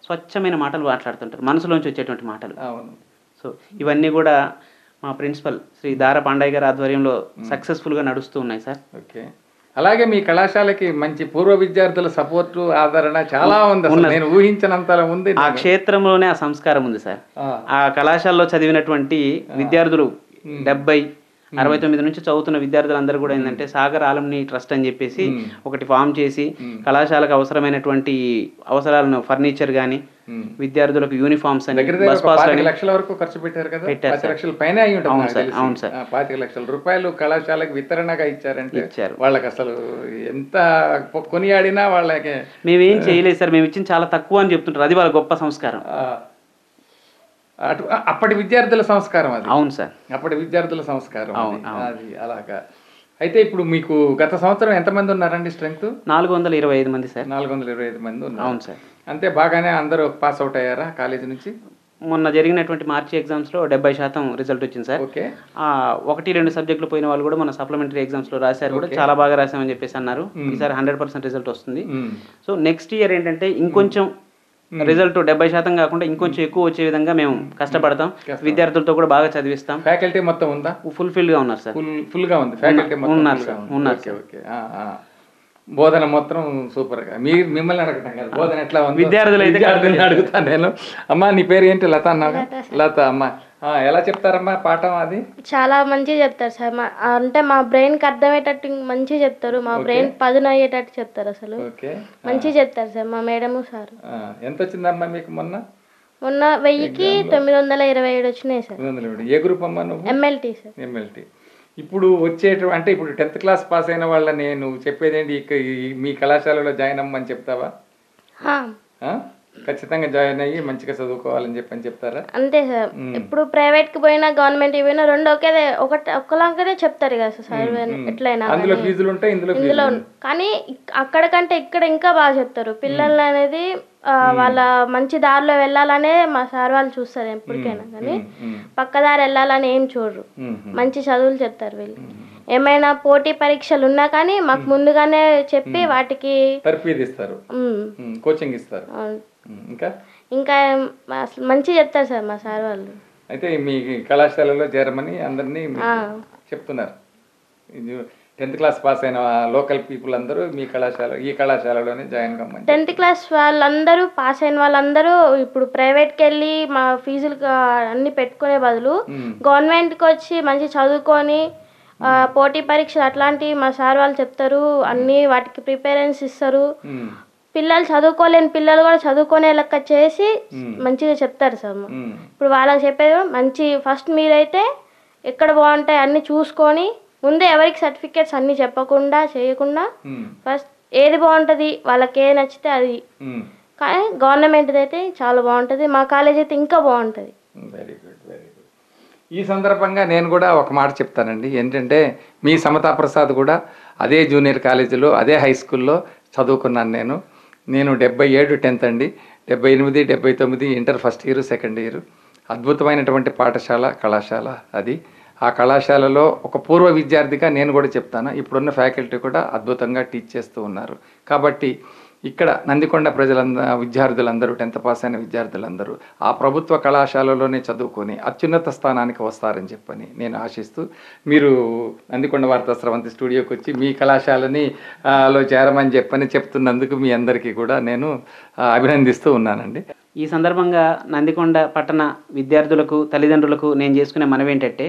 స్వచ్ఛమైన మాటలు మాట్లాడుతుంటారు, మనసులోంచి వచ్చేటువంటి మాటలు. సో ఇవన్నీ కూడా మా ప్రిన్సిపల్ శ్రీ దార పాండయ్య గారి ఆధ్వర్యంలో సక్సెస్ఫుల్గా నడుస్తూ ఉన్నాయి సార్. ఓకే. అలాగే మీ కళాశాలకి మంచి పూర్వ విద్యార్థుల సపోర్టు ఆదరణ చాలా ఉంది. నేను ఊహించినంతలా ఉంది. ఆ క్షేత్రంలోనే ఆ సంస్కారం ఉంది సార్. ఆ కళాశాలలో చదివినటువంటి విద్యార్థులు 69 నుంచి చదువుతున్న విద్యార్థులందరూ కూడా ఏంటంటే సాగర్ ఆలమ్ని ట్రస్ట్ అని చెప్పేసి ఒకటి ఫామ్ చేసి కళాశాలకు అవసరమైనటువంటి అవసరాలను ఫర్నిచర్ కానీ విద్యార్థులకు యూనిఫామ్స్ అని బస్ పాస్ 5 లక్షల వరకు ఖర్చు పెట్టారు కదా. 10 లక్షల పైన అయి ఉంటుంది. అవును సార్. 5 లక్షల రూపాయలు కళాశాలకు వితరణగా ఇచ్చారంటే వాళ్ళకి అసలు ఎంత కొనియాడినా వాళ్ళకి మేమేం చేయలేదు సార్. మేము ఇచ్చింది చాలా తక్కువ అని చెప్తుంటారు. అది వాళ్ళ గొప్ప సంస్కారం. అప్పటి విద్యార్థుల సంస్కారం అది. అవును సార్. అప్పటి విద్యార్థుల సంస్కారం అది అలాగా. అయితే ఇప్పుడు మీకు గత సంవత్సరం ఎంతమంది ఉన్నారండి స్ట్రెంగ్త్? 425 మంది సార్. 425 మంది ఉన్నారు. అవును సార్. అంతే. బాగానే అందరూ పాస్ అవుట్ అయ్యారా కాలేజీ నుంచి? మొన్న జరిగినటువంటి మార్చి ఎగ్జామ్స్లో 70% రిజల్ట్ వచ్చింది సార్. ఓకే. 1-2 సబ్జెక్టులు పోయిన వాళ్ళు కూడా మన సప్లిమెంటరీ ఎగ్జామ్స్లో రాశారు. కూడా చాలా బాగా రాశామని చెప్పేసి అన్నారు. ఈసారి 100% రిజల్ట్ వస్తుంది. సో నెక్స్ట్ ఇయర్ ఏంటంటే ఇంకొంచెం రిజల్ట్ 70% కాకుండా ఇంకొంచెం ఎక్కువ వచ్చే విధంగా మేము కష్టపడతాం. విద్యార్థులతో కూడా బాగా చదివిస్తాం. ఫ్యాకల్టీ మొత్తం ఉందా? ఫుల్ఫిల్గా ఉన్నారు సార్. ఫుల్గా ఉంది ఫ్యాకల్టీ ఉన్నారు సార్. ఉన్నారు. ఓకే. బోధన మొత్తం సూపర్ గా. మిమ్మల్ని అడగటం కదా బోధన ఎట్లా ఉంది? విద్యార్థులని అడుగుతాను నేను. అమ్మా నీ పేరు ఏంటి? లత అన్నావు. లత అమ్మా ఎలా చెప్తారమ్మా పాఠం? అది చాలా మంచిగా చెప్తారు సార్. అంటే మా బ్రెయిన్ కి అర్థమయ్యేటట్టు మంచిగా చెప్తారు. మా బ్రెయిన్ పదును అయ్యేటట్టు చెప్తారు. అసలు మంచిగా చెప్తారు సార్ మా మేడము సార్. ఎంత వచ్చిందమ్మా మీకు మొన్న? మొన్న 1000కి 927 వచ్చినాయి సార్. 920. ఏ గ్రూప్ అమ్మా నువ్వు? MLT sir. MLT. ఇప్పుడు అంటే ఇప్పుడు 10th క్లాస్ పాస్ అయిన వాళ్ళని నువ్వు చెప్పేదేంటి మీ కళాశాలలో జాయిన్ అమ్మని చెప్తావా? ఖచ్చితంగా జాయిన్ అయ్యి మంచిగా చదువుకోవాలని చెప్తారా? అంతే సార్. ఇప్పుడు ప్రైవేట్కి పోయినా గవర్నమెంట్ పోయినా రెండు ఒక్కలాగానే చెప్తారు కదా సార్. ఎట్లయినా అందులో ఫీజులు ఉంటాయి, ఇందులో కానీ అక్కడికంటే ఇక్కడ ఇంకా బాగా చెప్తారు. పిల్లలు అనేది వాళ్ళ మంచి దారిలో వెళ్ళాలనే మా సార్ వాళ్ళు చూస్తారు ఎప్పటికైనా, కానీ పక్కదారి వెళ్ళాలని ఏం చూడరు. మంచి చదువులు చెప్తారు వీళ్ళు. ఏమైనా పోటీ పరీక్షలు ఉన్నా కానీ మాకు ముందుగానే చెప్పి వాటికి ఇస్తారు, కోచింగ్ ఇస్తారు. ఇంకా అసలు మంచిగా చెప్తారు సార్ మా సార్ వాళ్ళు. అయితే మీ కళాశాలలో చేరమని అందరినీ చెప్తున్నారు. 10th క్లాస్ పాస్ అయిన లోకల్ పీపుల్ అందరూ ఈ కళాశాలలోనే జాయిన్ కమ్మని. 10th క్లాస్ వాళ్ళందరూ పాస్ అయిన వాళ్ళందరూ ఇప్పుడు ప్రైవేట్కి వెళ్ళి మా ఫీజులు అన్ని పెట్టుకునే బదులు గవర్నమెంట్కి వచ్చి మంచి చదువుకొని పోటీ పరీక్షలు అట్లాంటివి మా సార్ వాళ్ళు చెప్తారు. అన్ని వాటికి ప్రిపేరెన్స్ ఇస్తారు. పిల్లలు చదువుకోలేని పిల్లలు కూడా చదువుకునే లెక్క చేసి మంచిగా చెప్తారు సార్. ఇప్పుడు వాళ్ళకి చెప్పేది మంచి ఫస్ట్ మీరైతే ఎక్కడ బాగుంటాయి అన్ని చూసుకొని ముందే ఎవరికి సర్టిఫికేట్స్ అన్ని చెప్పకుండా చేయకుండా ఫస్ట్ ఏది బాగుంటుంది వాళ్ళకి ఏ నచ్చితే అది. కానీ గవర్నమెంట్ది అయితే చాలా బాగుంటుంది, మా కాలేజ్ అయితే ఇంకా బాగుంటుంది. Very good, very good. ఈ సందర్భంగా నేను కూడా ఒక మాట చెప్తానండి. ఏంటంటే మీ సమతా ప్రసాద్ కూడా అదే జూనియర్ కాలేజీలో అదే హై స్కూల్లో చదువుకున్నాను. నేను 77 10th అండి, 78 79 inter first year second year. అద్భుతమైనటువంటి కళాశాల అది. ఆ కళాశాలలో ఒక పూర్వ విద్యార్థిగా నేను కూడా చెప్తాను, ఇప్పుడున్న ఫ్యాకల్టీ కూడా అద్భుతంగా టీచ్ చేస్తూ ఉన్నారు. కాబట్టి ఇక్కడ నందికొండ విద్యార్థులందరూ 10th పాస్ అయిన విద్యార్థులందరూ ఆ ప్రభుత్వ కళాశాలలోనే చదువుకొని అత్యున్నత స్థానానికి వస్తారని చెప్పని నేను ఆశిస్తూ, మీరు నందికొండ వార్తా స్రవంతి స్టూడియోకి వచ్చి మీ కళాశాలని లో చేరమని చెప్తున్నందుకు మీ అందరికీ కూడా నేను అభినందిస్తూ ఉన్నానండి. ఈ సందర్భంగా నందికొండ పట్టణ విద్యార్థులకు తల్లిదండ్రులకు నేను చేసుకునే మనవి ఏంటంటే,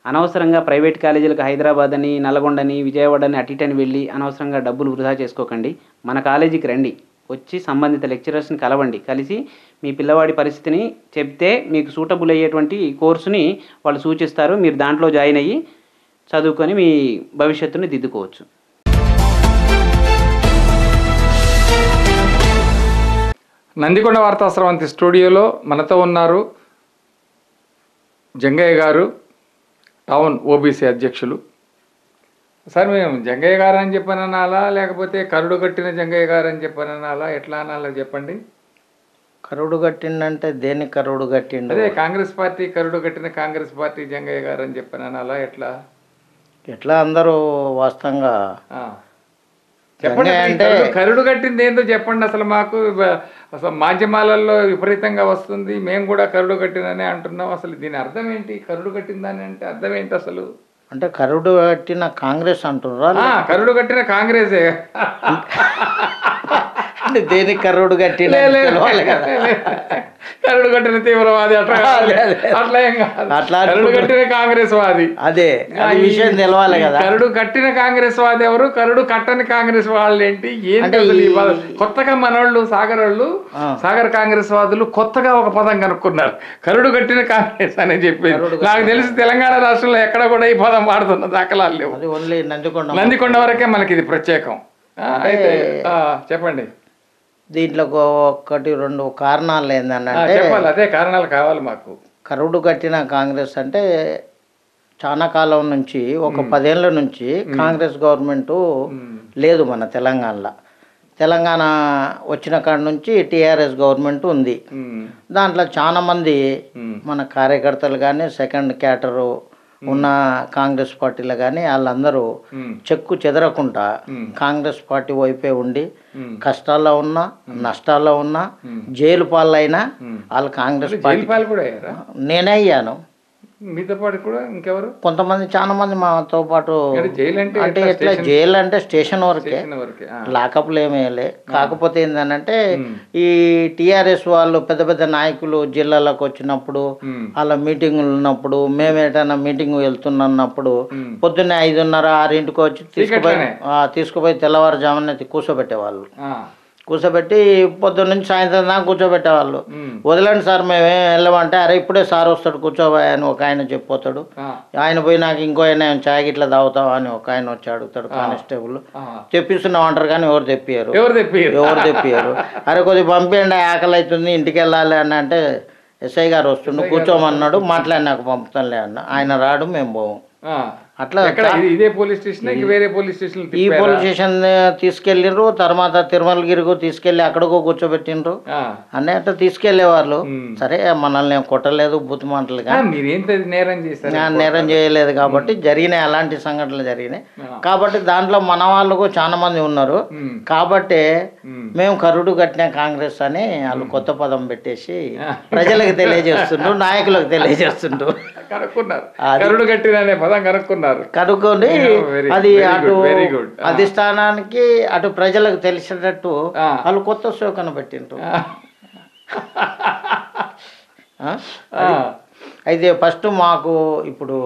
అనవసరంగా ప్రైవేట్ కాలేజీలకు హైదరాబాద్ అని, నల్గొండని, విజయవాడ అని అటు ఇటని వెళ్ళి అనవసరంగా డబ్బులు వృధా చేసుకోకండి. మన కాలేజీకి రండి, వచ్చి సంబంధిత లెక్చరర్స్ని కలవండి. కలిసి మీ పిల్లవాడి పరిస్థితిని చెప్తే మీకు సూటబుల్ అయ్యేటువంటి కోర్సుని వాళ్ళు సూచిస్తారు. మీరు దాంట్లో జాయిన్ అయ్యి చదువుకొని మీ భవిష్యత్తుని దిద్దుకోవచ్చు. నందికొండ వార్తా స్రవంతి స్టూడియోలో మనతో ఉన్నారు జంగయ్య గారు, టౌన్ ఓబీసీ అధ్యక్షులు. సార్, మేము జంగయ్య గారు అని చెప్పననాలా, లేకపోతే కరుడు కట్టిన జంగయ్య గారు అని చెప్పననాలా, ఎట్లా అనాలో చెప్పండి. కరుడు కట్టిండంటే దేన్ని కరుడు కట్టిండు? అదే కాంగ్రెస్ పార్టీ కరుడు కట్టిన కాంగ్రెస్ పార్టీ జంగయ్య గారు అని చెప్పననాలా, ఎట్లా అందరూ వాస్తవంగా చెప్పండి. అంటే కరుడు కట్టింది ఏందో చెప్పండి. అసలు మాకు అసలు మాధ్యమాలలో విపరీతంగా వస్తుంది, మేము కూడా కరుడు కట్టిననే అంటున్నాం. అసలు దీని అర్థం ఏంటి? కరుడు కట్టిందని అంటే అర్థం ఏంటి అసలు? అంటే కరుడు కట్టిన కాంగ్రెస్ అంటున్నారా? కరుడు కట్టిన కాంగ్రెసే. అంటే దేనికి కరుడు కట్టిన? కరుడు కట్టిన తీవ్రవాది అట్లా ఏం కాదు, కరుడు కట్టిన కాంగ్రెస్ వాది. అదే విషయం తెలవాలి కదా. కరుడు కట్టిన కాంగ్రెస్ వాది ఎవరు, కరుడు కట్టని కాంగ్రెస్ వాళ్ళు ఏంటి? కొత్తగా మనోళ్ళు సాగర్ కాంగ్రెస్ వాదులు కొత్తగా ఒక పదం కనుక్కున్నారు, కరుడు కట్టిన కాంగ్రెస్ అని చెప్పి. నాకు తెలిసి తెలంగాణ రాష్ట్రంలో ఎక్కడ కూడా ఈ పదం వాడుతున్న దాఖలాలు లేవు. ఓన్లీ నందికొండ వరకే మనకి ఇది ప్రత్యేకం. అయితే చెప్పండి. దీంట్లో ఒకటి రెండు కారణాలు ఏంటంటే, అదే కారణాలు కావాలి మాకు. కరుడు కట్టిన కాంగ్రెస్ అంటే చాలా కాలం నుంచి, ఒక 10 ఏళ్ళ నుంచి కాంగ్రెస్ గవర్నమెంటు లేదు మన తెలంగాణలో. తెలంగాణ వచ్చిన కాడ నుంచి టీఆర్ఎస్ గవర్నమెంట్ ఉంది. దాంట్లో చాలా మంది మన కార్యకర్తలు కానీ, సెకండ్ క్యాటరు ఉన్న కాంగ్రెస్ పార్టీలో కానీ వాళ్ళందరూ చెక్కు చెదరకుండా కాంగ్రెస్ పార్టీ వైపే ఉండి కష్టాల్లో ఉన్నా నష్టాల్లో ఉన్నా జైలు పాలైనా వాళ్ళు కాంగ్రెస్ పార్టీ. నేనే అయ్యాను, మీతో పాటు కూడా ఇంకెవరు కొంతమంది చాలా మంది మాతో పాటు. అంటే ఎట్లా జైలు అంటే స్టేషన్ వరకే, లాకప్లు ఏమేయలే. కాకపోతే ఏంటంటే ఈ టీఆర్ఎస్ వాళ్ళు పెద్ద పెద్ద నాయకులు జిల్లాలకు వచ్చినప్పుడు, వాళ్ళ మీటింగులు ఉన్నప్పుడు, మేము ఏదైనా మీటింగ్ వెళ్తున్నప్పుడు పొద్దున్నే 5:30 6 వచ్చి తీసుకుపోయి తెల్లవారుజామున కూర్చోబెట్టేవాళ్ళు. కూర్చోబెట్టి పొద్దున్న నుంచి సాయంత్రం దాకా కూర్చోబెట్టేవాళ్ళు. వదలండి సార్ మేమేం వెళ్ళమంటే, అరే ఇప్పుడే సార్ వస్తాడు కూర్చోబోయా అని ఒక ఆయన చెప్పిపోతాడు. ఆయన పోయి నాకు ఇంకో ఆయన చాయ్ గిట్లా తాగుతావా అని ఒక ఆయన వచ్చి అడుగుతాడు కానిస్టేబుల్. తెప్పిస్తున్నాం అంటారు కానీ ఎవరు తెప్పియారు. అరే కొద్దిగా పంపించండి ఆకలి అవుతుంది ఇంటికి వెళ్ళాలి అని అంటే, ఎస్ఐ గారు వస్తుండు కూర్చోమన్నాడు, మాట్లాడినాక పంపుతానులే అన్న. ఆయన రాడు, మేము పోము. అట్లా ఇదే పోలీస్ స్టేషన్ వేరే పోలీస్ స్టేషన్ ఈ పోలీస్ స్టేషన్ తీసుకెళ్ళిండ్రు. తర్వాత తిరుమలగిరికు తీసుకెళ్ళి అక్కడికో కూర్చోబెట్టిండ్రు అన్నీ అట్లా తీసుకెళ్లేవాళ్ళు. సరే మనల్ని ఏం కొట్టలేదు, బూత్ మాటలు కానీ నేరం చేయలేదు కాబట్టి జరిగినాయి, అలాంటి సంఘటనలు జరిగినాయి. కాబట్టి దాంట్లో మన వాళ్ళకు చాలా మంది ఉన్నారు. కాబట్టి మేము కరుడు కట్టిన కాంగ్రెస్ అని వాళ్ళు కొత్త పదం పెట్టేసి ప్రజలకు తెలియజేస్తుండ్రు, నాయకులకు తెలియజేస్తుండ్రు. కనుక్కొని అది అటు అధిష్టానానికి అటు ప్రజలకు తెలిసేటట్టు వాళ్ళు కొత్త శోకను పెట్టిండ్రు. అయితే ఫస్ట్ మాకు ఇప్పుడు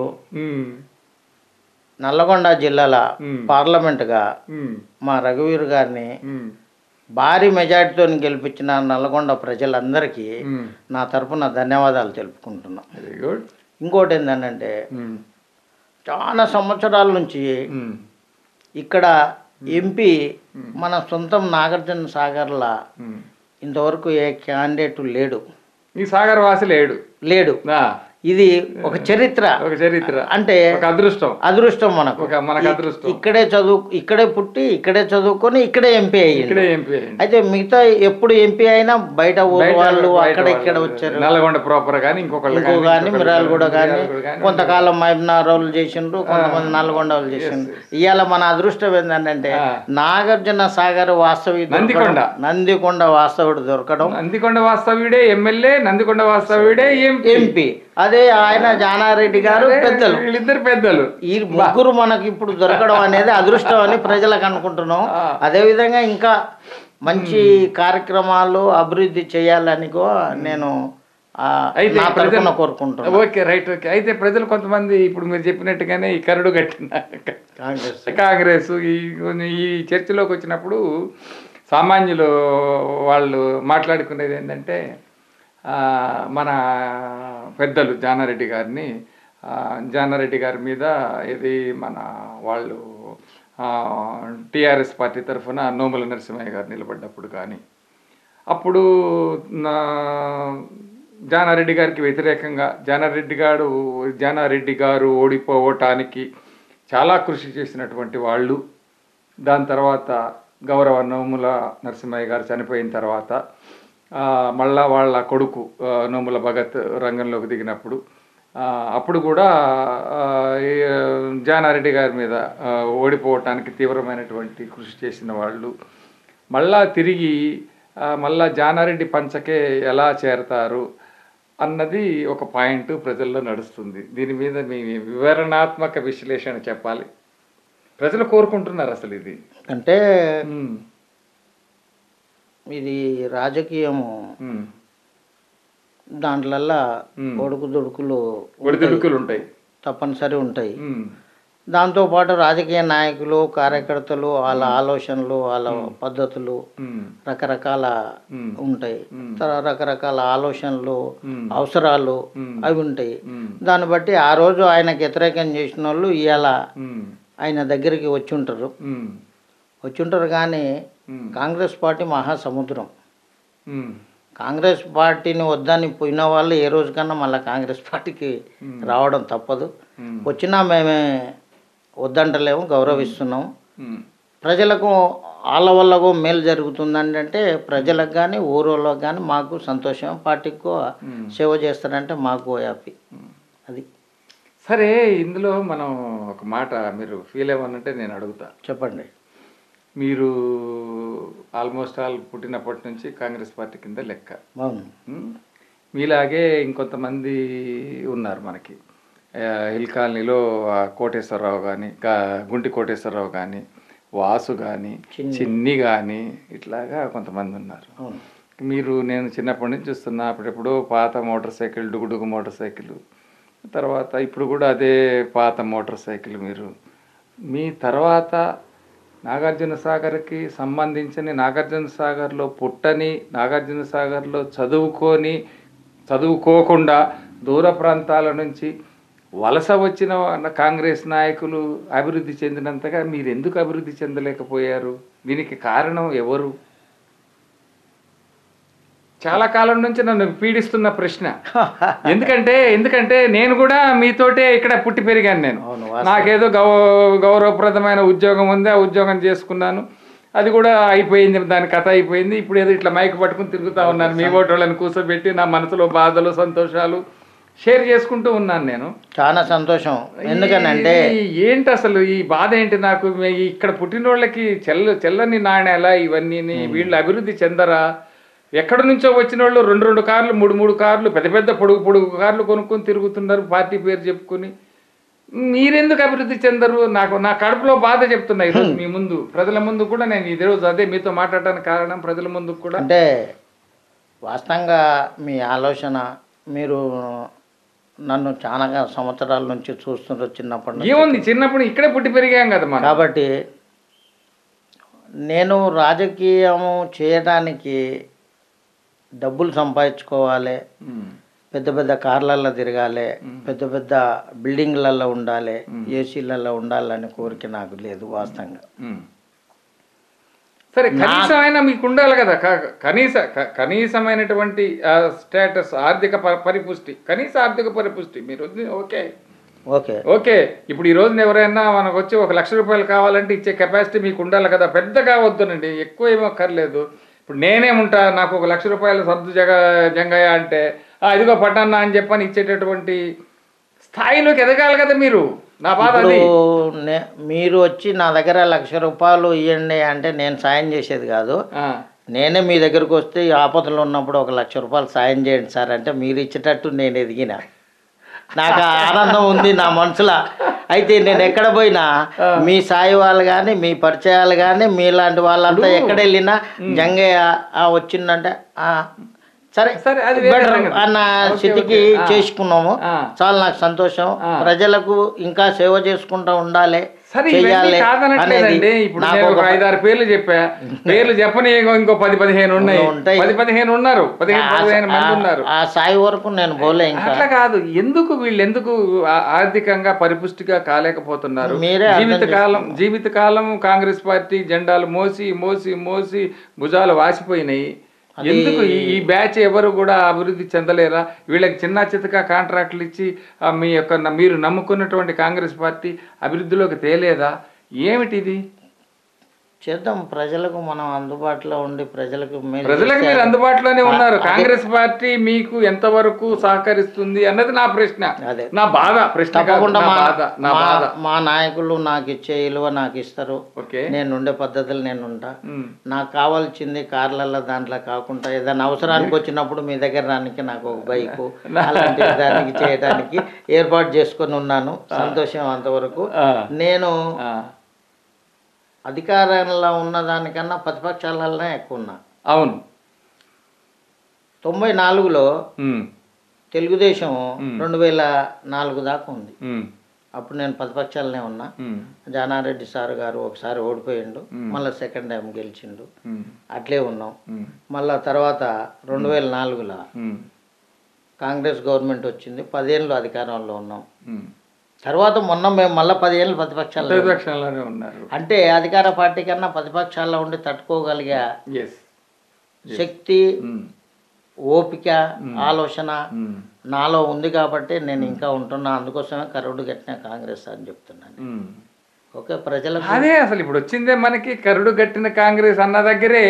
నల్లగొండ జిల్లాల పార్లమెంటుగా మా రఘువీర్ గారిని భారీ మెజార్టీతో గెలిపించిన నల్లగొండ ప్రజలందరికీ నా తరపున ధన్యవాదాలు తెలుపుకుంటున్నా. ఇంకోటి ఏంటంటే చాలా సంవత్సరాల నుంచి ఇక్కడ ఎంపీ మన సొంతం నాగార్జున సాగర్లా ఇంతవరకు ఏ క్యాండిడేట్ లేడు. ఈ సాగర్ వాసి లేడు. ఇది ఒక చరిత్ర అంటే అదృష్టం మనకు. ఇక్కడే పుట్టి ఇక్కడే చదువుకొని ఇక్కడే ఎంపీ అయ్యింది. అయితే మిగతా ఎప్పుడు ఎంపీ అయినా బయట ఊరు వాళ్ళు అక్కడ ఇక్కడ వచ్చారు. నల్గొండ ప్రాపర్ కానీ ఇంకో కానీ మిరాలగూడ కానీ కొంతకాలం మైనారోలు చేసిండ్రు, కొంతమంది నల్గొండ వాళ్ళు చేసిండ్రు. ఇవాళ మన అదృష్టం ఏంటంటే నాగార్జున సాగర్ నందికొండ వాస్తవుడు దొరకడం. నందికొండ వాస్తవ్యుడే ఎమ్మెల్యే, నందికొండ వాస్తవ్యుడే ఎంపీ. అదే ఆయన జానారెడ్డి గారు పెద్దలు, వీళ్ళిద్దరు పెద్దలు. ఈ ముగ్గురు మనకి ఇప్పుడు దొరకడం అనేది అదృష్టం అని ప్రజలకు అనుకుంటున్నాం. అదేవిధంగా ఇంకా మంచి కార్యక్రమాలు అభివృద్ధి చేయాలని నేను కోరుకుంటున్నాను. Okay, right, okay. అయితే ప్రజలు కొంతమంది ఇప్పుడు మీరు చెప్పినట్టుగానే ఈ కరుడు కట్టిన కాంగ్రెస్ ఈ చర్చలోకి వచ్చినప్పుడు సామాన్యులు వాళ్ళు మాట్లాడుకునేది ఏంటంటే, మన పెద్దలు జానారెడ్డి గారి మీద ఇది మన వాళ్ళు టీఆర్ఎస్ పార్టీ తరఫున నోముల నరసింహయ్య గారు నిలబడ్డప్పుడు కానీ, అప్పుడు జానారెడ్డి గారికి వ్యతిరేకంగా జానారెడ్డి గారు ఓడిపోవటానికి చాలా కృషి చేసినటువంటి వాళ్ళు. దాని తర్వాత గౌరవ నోముల నరసింహయ్య గారు చనిపోయిన తర్వాత మళ్ళా వాళ్ళ కొడుకు నోముల భగత్ రంగంలోకి దిగినప్పుడు అప్పుడు కూడా జానారెడ్డి గారి మీద ఓడిపోవటానికి తీవ్రమైనటువంటి కృషి చేసిన వాళ్ళు మళ్ళా తిరిగి మళ్ళా జానారెడ్డి పంచకే ఎలా చేరతారు అన్నది ఒక పాయింట్ ప్రజల్లో నడుస్తుంది. దీని మీద మీ వివరణాత్మక విశ్లేషణ చెప్పాలి. ప్రజలు కోరుకుంటున్నారు అసలు ఇది అంటే ఇది రాజకీయము, దాంట్లల్లా ఒడుకుదుడుకులు ఉంటాయి, తప్పనిసరి ఉంటాయి. దాంతోపాటు రాజకీయ నాయకులు కార్యకర్తలు వాళ్ళ ఆలోచనలు వాళ్ళ పద్ధతులు రకరకాల ఉంటాయి. రకరకాల ఆలోచనలు అవసరాలు అవి ఉంటాయి. దాన్ని బట్టి ఆ రోజు ఆయనకు వ్యతిరేకం చేసిన వాళ్ళు ఇవాళ ఆయన దగ్గరికి వచ్చి ఉంటారు. కానీ కాంగ్రెస్ పార్టీ మహాసముద్రం. కాంగ్రెస్ పార్టీని వద్దని పోయిన వాళ్ళు ఏ రోజుకన్నా మళ్ళీ కాంగ్రెస్ పార్టీకి రావడం తప్పదు. వచ్చినా మేమే వద్దంటలేము, గౌరవిస్తున్నాము. ప్రజలకు వాళ్ళ వల్ల మేలు జరుగుతుందండి అంటే ప్రజలకు కానీ ఊరోళ్ళకి కానీ మాకు సంతోషం. పార్టీకి సేవ చేస్తారంటే మాకు హ్యాపీ. అది సరే. ఇందులో మనం ఒక మాట మీరు ఫీల్ అవ్వనంటే నేను అడుగుతా, చెప్పండి. మీరు ఆల్మోస్ట్ ఆల్ పుట్టినప్పటి నుంచి కాంగ్రెస్ పార్టీ కింద లెక్క. మీలాగే ఇంకొంతమంది ఉన్నారు మనకి. హిల్ కాలనీలో కోటేశ్వరరావు కానీ, గుంటి కోటేశ్వరరావు కానీ, వాసు కానీ, చిన్ని కానీ, ఇట్లాగా కొంతమంది ఉన్నారు. నేను చిన్నప్పటి నుంచి చూస్తున్నా. అప్పుడెప్పుడు పాత మోటార్ సైకిల్, డుగుడుగు మోటార్ సైకిల్, తర్వాత ఇప్పుడు కూడా అదే పాత మోటార్ సైకిల్. మీ తర్వాత నాగార్జున సాగర్కి సంబంధించిన నాగార్జున సాగర్లో పుట్టని, నాగార్జున సాగర్లో చదువుకోకుండా దూర ప్రాంతాల నుంచి వలస వచ్చిన కాంగ్రెస్ నాయకులు అభివృద్ధి చెందినంతగా మీరు ఎందుకు అభివృద్ధి చెందలేకపోయారు? దీనికి కారణం ఎవరు? చాలా కాలం నుంచి నన్ను పీడిస్తున్న ప్రశ్న. ఎందుకంటే నేను కూడా మీతోటే ఇక్కడ పుట్టి పెరిగాను. నేను నాకేదో గౌరవప్రదమైన ఉద్యోగం ఉంది, ఆ ఉద్యోగం చేసుకున్నాను, అది కూడా అయిపోయింది, దాని కథ అయిపోయింది. ఇప్పుడు ఏదో ఇట్లా మైక్ పట్టుకుని తిరుగుతూ ఉన్నాను, మీ ఓటోళ్ళని కూర్చోబెట్టి నా మనసులో బాధలు సంతోషాలు షేర్ చేసుకుంటూ ఉన్నాను. నేను చాలా సంతోషం. ఎందుకనంటే ఏంటి అసలు ఈ బాధ ఏంటి? నాకు ఇక్కడ పుట్టినోళ్ళకి చెల్లని నాణ్యాల ఇవన్నీ, వీళ్ళు అభివృద్ధి చెందరా? ఎక్కడి నుంచో వచ్చిన వాళ్ళు 2 కార్లు 3 కార్లు పెద్ద పొడుగు కార్లు కొనుక్కొని తిరుగుతున్నారు పార్టీ పేరు చెప్పుకొని. మీరెందుకు అభివృద్ధి చెందరు? నా కడుపులో బాధ చెప్తున్నా ఈరోజు మీ ముందు, ప్రజల ముందు కూడా. నేను ఈరోజు అదే మీతో మాట్లాడడానికి కారణం, ప్రజల ముందు కూడా. అంటే వాస్తవంగా మీ ఆలోచన, మీరు నన్ను చాలా సంవత్సరాల నుంచి చూస్తున్నారు, చిన్నప్పటి నుంచి. ఏముంది, చిన్నప్పుడు ఇక్కడే పుట్టి పెరిగాం కదా మనం. కాబట్టి నేను రాజకీయము చేయడానికి డబ్బులు సంపాదించుకోవాలి, పెద్ద కార్లల్లో తిరగాలి, పెద్ద బిల్డింగ్లలో ఉండాలి, ఏసీలలో ఉండాలని కోరిక నాకు లేదు వాస్తవంగా. సరే, కనీసమైనా మీకు ఉండాలి కదా, కనీసమైనటువంటి స్టేటస్, ఆర్థిక పరిపుష్టి, కనీస ఆర్థిక పరిపుష్టి మీరు ఓకే. ఇప్పుడు ఈ రోజున ఎవరైనా మనకు వచ్చి 1 లక్ష రూపాయలు కావాలంటే ఇచ్చే కెపాసిటీ మీకు ఉండాలి కదా. పెద్దగా వద్దునండి, ఎక్కువ ఏమో అక్కర్లేదు. ఇప్పుడు నేనేముంటా, నాకు 1 లక్ష రూపాయలు సర్దు జంగయ్య అంటే ఇదిగో పట్టన్నా అని చెప్పని ఇచ్చేటటువంటి స్థాయిలోకి ఎదగాలి కదా మీరు. నా బాధ అది. మీరు వచ్చి నా దగ్గర 1 లక్ష రూపాయలు ఇవ్వండి అంటే నేను సాయం చేసేది కాదు. నేనే మీ దగ్గరకు వస్తే ఆపదలు ఉన్నప్పుడు 1 లక్ష రూపాయలు సాయం చేయండి సార్ అంటే మీరు ఇచ్చేటట్టు నేను ఎదిగిన. నాకు ఆనందం ఉంది నా మనసులో. అయితే నేను ఎక్కడ పోయినా మీ సాయి వాళ్ళు కానీ, మీ పరిచయాలు కానీ, మీలాంటి వాళ్ళంతా ఎక్కడ వెళ్ళినా జంగయ్య వచ్చిందంటే సరే అన్న స్థితికి చేసుకున్నాము. చాలా నాకు సంతోషం. ప్రజలకు ఇంకా సేవ చేసుకుంటూ ఉండాలి, చెయ్యాలి అనేది. ఇప్పుడు 5-6 పేర్లు చెప్పా, పేర్లు చెప్పని ఇంకో 10-15 ఉన్నాయి, 10-15 ఉన్నారు, 15 మంది ఉన్నారు. ఆ స్థాయి వరకు నేను పోలే. ఇంకా అట్లా కాదు. వీళ్ళు ఆర్థికంగా పరిపుష్టిగా కాలేకపోతున్నారు? జీవితకాలం కాంగ్రెస్ పార్టీ జెండాలు మోసి భుజాలు వాసిపోయినాయి. ఎందుకు ఈ బ్యాచ్ ఎవరు కూడా అభివృద్ధి చెందలేరా? వీళ్ళకి చిన్న చితక కాంట్రాక్టులు ఇచ్చి మీరు నమ్ముకున్నటువంటి కాంగ్రెస్ పార్టీ అభివృద్ధిలోకి తేలేదా? ఏమిటిది? చేద్దాం. ప్రజలకు మనం అందుబాటులో ఉండి ప్రజలకు మీరు అందుబాటులోనే ఉన్నారు. కాంగ్రెస్ పార్టీ మీకు ఎంతవరకు సహకరిస్తుంది అన్నది నా ప్రశ్న, నా బాధ. తప్పకుండా మా నాయకులు నాకు ఇచ్చే విలువ నాకు ఇస్తారు. నేను ఉండే పద్ధతులు నేను ఉంటా. నాకు కావాల్సింది కార్లలో దాంట్లో కాకుండా ఏదైనా అవసరానికి వచ్చినప్పుడు మీ దగ్గర రానికి నాకు ఒక బైకు అలాంటి దానికి చేయడానికి ఏర్పాటు చేసుకొని ఉన్నాను. సంతోషం అంతవరకు. నేను అధికారంలో ఉన్నదానికన్నా ప్రతిపక్షాలనే ఎక్కువ ఉన్నా. అవును. 94లో తెలుగుదేశం 2004 దాకా ఉంది. అప్పుడు నేను ప్రతిపక్షాలనే ఉన్నా. జానారెడ్డి సార్ గారు ఒకసారి ఓడిపోయిండు, మళ్ళీ సెకండ్ టైం గెలిచిండు, అట్లే ఉన్నాం. మళ్ళా తర్వాత 2004లో కాంగ్రెస్ గవర్నమెంట్ వచ్చింది, 10 ఏళ్ళు అధికారంలో ఉన్నాం. తర్వాత మొన్న మేము మళ్ళీ 10 ఏళ్ళు ప్రతిపక్షాల్లోనే ఉన్నారు. అంటే అధికార పార్టీ కన్నా ప్రతిపక్షాల్లో ఉండి తట్టుకోగలిగే శక్తి, ఓపిక, ఆలోచన నాలో ఉంది కాబట్టి నేను ఇంకా ఉంటున్నా. అందుకోసమే కరుడు గట్టిన కాంగ్రెస్ అని చెప్తున్నాను. ఓకే, ప్రజలకు అదే అసలు ఇప్పుడు వచ్చిందే మనకి కరుడు గట్టిన కాంగ్రెస్ అన్న దగ్గరే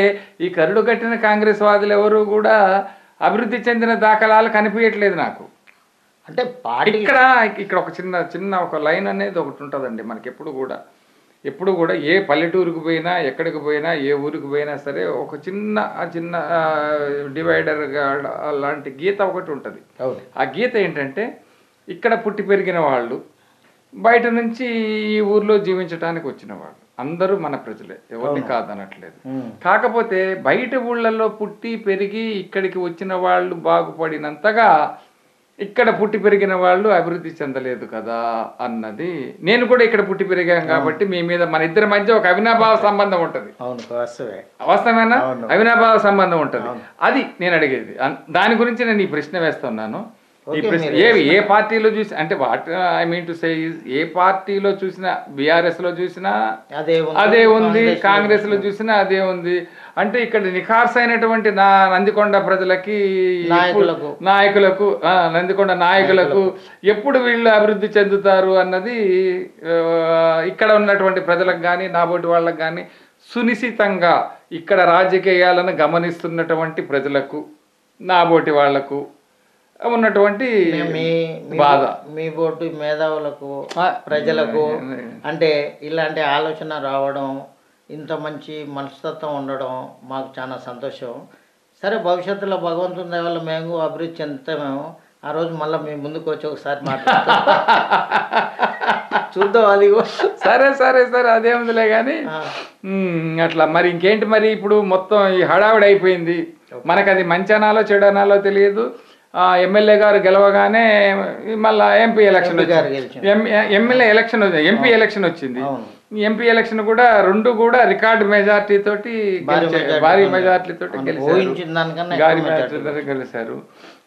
ఈ కరుడు గట్టిన కాంగ్రెస్ వాదులు ఎవరు కూడా అభివృద్ధి చెందిన దాఖలాలు కనిపించట్లేదు నాకు. అంటే ఇక్కడ ఒక చిన్న ఒక లైన్ అనేది ఒకటి ఉంటుందండి మనకి ఎప్పుడు కూడా ఏ పల్లెటూరుకు పోయినా, ఎక్కడికి పోయినా, ఏ ఊరికి పోయినా సరే ఒక చిన్న డివైడర్ లాంటి గీత ఒకటి ఉంటుంది. ఆ గీత ఏంటంటే ఇక్కడ పుట్టి పెరిగిన వాళ్ళు, బయట నుంచి ఈ ఊర్లో జీవించడానికి వచ్చిన వాళ్ళు అందరూ మన ప్రజలే, ఎవరిని కాదనట్లేదు. కాకపోతే బయట ఊళ్ళల్లో పుట్టి పెరిగి ఇక్కడికి వచ్చిన వాళ్ళు బాగుపడినంతగా ఇక్కడ పుట్టి పెరిగిన వాళ్ళు అభివృద్ధి చెందలేదు కదా అన్నది. నేను కూడా ఇక్కడ పుట్టి పెరిగాను కాబట్టి మీ మీద మన ఇద్దరి మధ్య ఒక అవినాభావ సంబంధం ఉంటుంది. వాస్తవేనా? అవినాభావ సంబంధం ఉంటుంది. అది నేను అడిగేది. దాని గురించి నేను ఈ ప్రశ్న వేస్తున్నాను. ఈ ప్రశ్న ఏ పార్టీలో చూసి అంటే what I mean to say ఏ పార్టీలో చూసినా, బీఆర్ఎస్ లో చూసినా అదే ఉంది, కాంగ్రెస్ లో చూసినా అదే ఉంది. అంటే ఇక్కడ నిఖార్స్ అయినటువంటి నందికొండ ప్రజలకి, నాయకులకు, నందికొండ నాయకులకు ఎప్పుడు వీళ్ళు అభివృద్ధి చెందుతారు అన్నది ఇక్కడ ఉన్నటువంటి ప్రజలకు కానీ, నాబోటి వాళ్ళకు కానీ, సునిశ్చితంగా ఇక్కడ రాజకీయాలను గమనిస్తున్నటువంటి ప్రజలకు, నాబోటి వాళ్లకు ఉన్నటువంటి బాధ. మీ బోటి మేధావులకు, ప్రజలకు అంటే ఇలాంటి ఆలోచన రావడం, ఇంత మంచి మనస్తత్వం ఉండడం మాకు చాలా సంతోషం. సరే, భవిష్యత్తులో భగవంతుని దయ వల్ల మేము అభివృద్ధి చెందుతామేమో. ఆ రోజు మళ్ళీ మీ ముందుకు వచ్చి ఒకసారి మాట్లాడతాం, చూద్దాం. అది సరే సరే సరే అదేముందిలే కానీ అట్లా. మరి ఇంకేంటి మరి ఇప్పుడు మొత్తం ఈ హడావిడి అయిపోయింది. మనకు అది మంచి అనాలో చెడు అనాలో తెలియదు. ఎమ్మెల్యే గారు గెలవగానే మళ్ళీ ఎంపీ ఎలక్షన్ వచ్చింది, ఎమ్మెల్యే ఎలక్షన్ వచ్చింది, ఎంపీ ఎలక్షన్ వచ్చింది. ఎంపీ ఎలక్షన్ కూడా రెండు కూడా రికార్డు మెజార్టీ తోటి, భారీ మెజార్టీ తోటి గెలిచారు.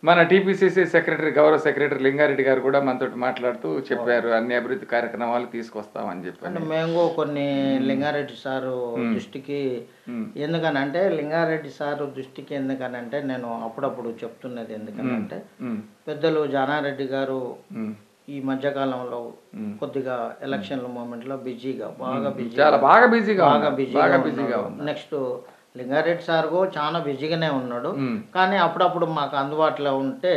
మన టీపీసీసీ సెక్రటరీ, గౌరవ సెక్రటరీ లింగారెడ్డి గారు కూడా మనతో మాట్లాడుతూ చెప్పారు అన్ని అభివృద్ధి కార్యక్రమాలు తీసుకొస్తామని చెప్పి. మేము కొన్ని లింగారెడ్డి సారు దృష్టికి, ఎందుకనంటే లింగారెడ్డి సారు దృష్టికి ఎందుకనంటే నేను అప్పుడప్పుడు చెప్తున్నది ఎందుకనంటే, పెద్దలు జానారెడ్డి గారు ఈ మధ్యకాలంలో కొద్దిగా ఎలక్షన్ల మూమెంట్లో బాగా బిజీగా నెక్స్ట్ లింగారెడ్డి సార్ చాలా బిజీగానే ఉన్నాడు. కానీ అప్పుడప్పుడు మాకు అందుబాటులో ఉంటే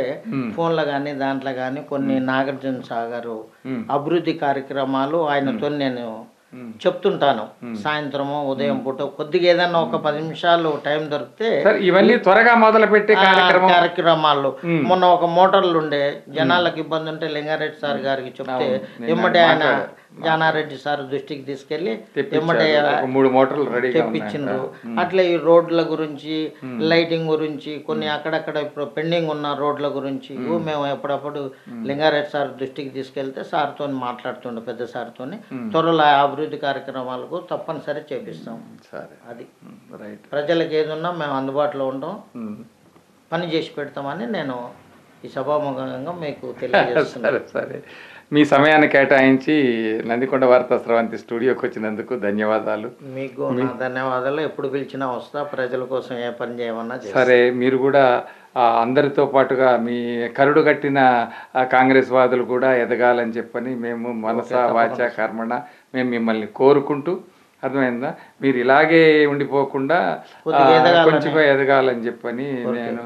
ఫోన్లో కానీ దాంట్లో కానీ కొన్ని నాగార్జున సాగర్ అభివృద్ధి కార్యక్రమాలు ఆయనతో నేను చెప్తుంటాను. సాయంత్రము ఉదయం పూట కొద్దిగా ఏదన్నా ఒక 10 నిమిషాలు టైం దొరికితే ఇవన్నీ త్వరగా మొదలు పెట్టే కార్యక్రమాలు. మొన్న ఒక మోటార్లు ఉండే జనాలకు ఇబ్బంది ఉంటే లింగారెడ్డి సార్ గారికి చెప్తే ఎమ్మటే ఆయన జానారెడ్డి సార్ దృష్టికి తీసుకెళ్లి ఎమ్మటే 3 మోటార్లు తెప్పించిండ్రు. అట్లా ఈ రోడ్ల గురించి, లైటింగ్ గురించి, కొన్ని అక్కడక్కడ ఇప్పుడు పెండింగ్ ఉన్న రోడ్ల గురించి మేము ఎప్పుడప్పుడు లింగారెడ్డి సార్ దృష్టికి తీసుకెళ్తే సార్తో మాట్లాడుతుండే, పెద్ద సార్తో త్వరలో అభివృద్ధి కార్యక్రమాలకు తప్పనిసరి చేపిస్తాం. అది ప్రజలకు ఏదున్నా మేము అందుబాటులో ఉంటాం, పని చేసి పెడతామని నేను ఈ సభాముఖంగా మీకు తెలియజేస్తున్నాను. సరే, మీ సమయాన్ని కేటాయించి నందికొండ వార్తా స్రవంతి స్టూడియోకి వచ్చినందుకు ధన్యవాదాలు. మీకు ధన్యవాదాలు. ఎప్పుడు పిలిచినా వస్తా, ప్రజల కోసం ఏ పని చేయమన్నా. సరే, మీరు కూడా అందరితో పాటుగా మీ కరుడు కట్టిన కాంగ్రెస్ వాదులు కూడా ఎదగాలని చెప్పని మేము మనస వాచ కర్మణ మేము మిమ్మల్ని కోరుకుంటూ, అర్థమైందా, మీరు ఇలాగే ఉండిపోకుండా కొంచెం ఎదగాలని చెప్పని నేను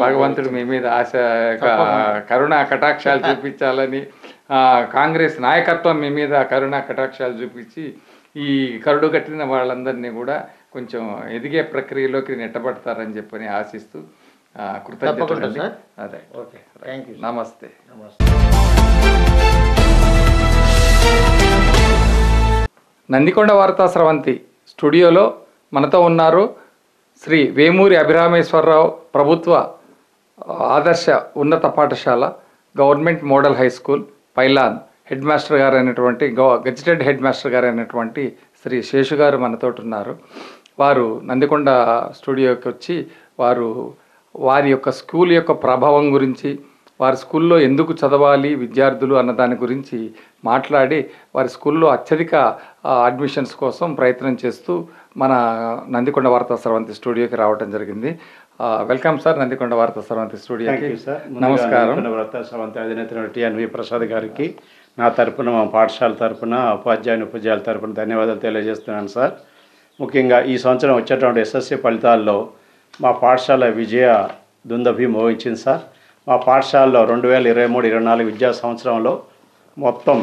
భగవంతుడు మీ మీద ఆశ, కరుణా కటాక్షాలు చూపించాలని, కాంగ్రెస్ నాయకత్వం మీ మీద కరుణా కటాక్షాలు చూపించి ఈ కరుడు కట్టిన వాళ్ళందరినీ కూడా కొంచెం ఎదిగే ప్రక్రియలోకి నెట్టబడతారని చెప్పని ఆశిస్తూ కృతజ్ఞతలు. అదే, నమస్తే. నందికొండ వార్తా స్రవంతి స్టూడియోలో మనతో ఉన్నారు శ్రీ వేమూరి అభిరామేశ్వరరావు ప్రభుత్వ ఆదర్శ ఉన్నత పాఠశాల government model high school pylon head master గారు అయినటువంటి గెజిటెడ్ హెడ్ మాస్టర్ గారు అయినటువంటి శ్రీ శేషు గారు మనతో ఉన్నారు. వారు నందికొండ స్టూడియోకి వచ్చి వారి యొక్క స్కూల్ యొక్క ప్రభావం గురించి, వారి స్కూల్లో ఎందుకు చదవాలి విద్యార్థులు అన్న దాని గురించి మాట్లాడి, వారి స్కూల్లో అత్యధిక అడ్మిషన్స్ కోసం ప్రయత్నం చేస్తూ మన నందికొండ వార్తా స్రవంతి స్టూడియోకి రావడం జరిగింది. వెల్కమ్ సార్ నందికొండ వార్తా స్రవంతి స్టూడియోకి. నమస్కారం. వార్తా స్రవంతి అధినేత టిఎన్వి ప్రసాద్ గారికి నా తరపున, మా పాఠశాల తరపున, ఉపాధ్యాయుల తరపున ధన్యవాదాలు తెలియజేస్తున్నాను సార్. ముఖ్యంగా ఈ సంవత్సరం వచ్చేటువంటి ఎస్ఎస్సి ఫలితాల్లో మా పాఠశాల విజయ దుందభి మోగించింది సార్. మా పాఠశాలలో 2023-24 విద్యా సంవత్సరంలో మొత్తం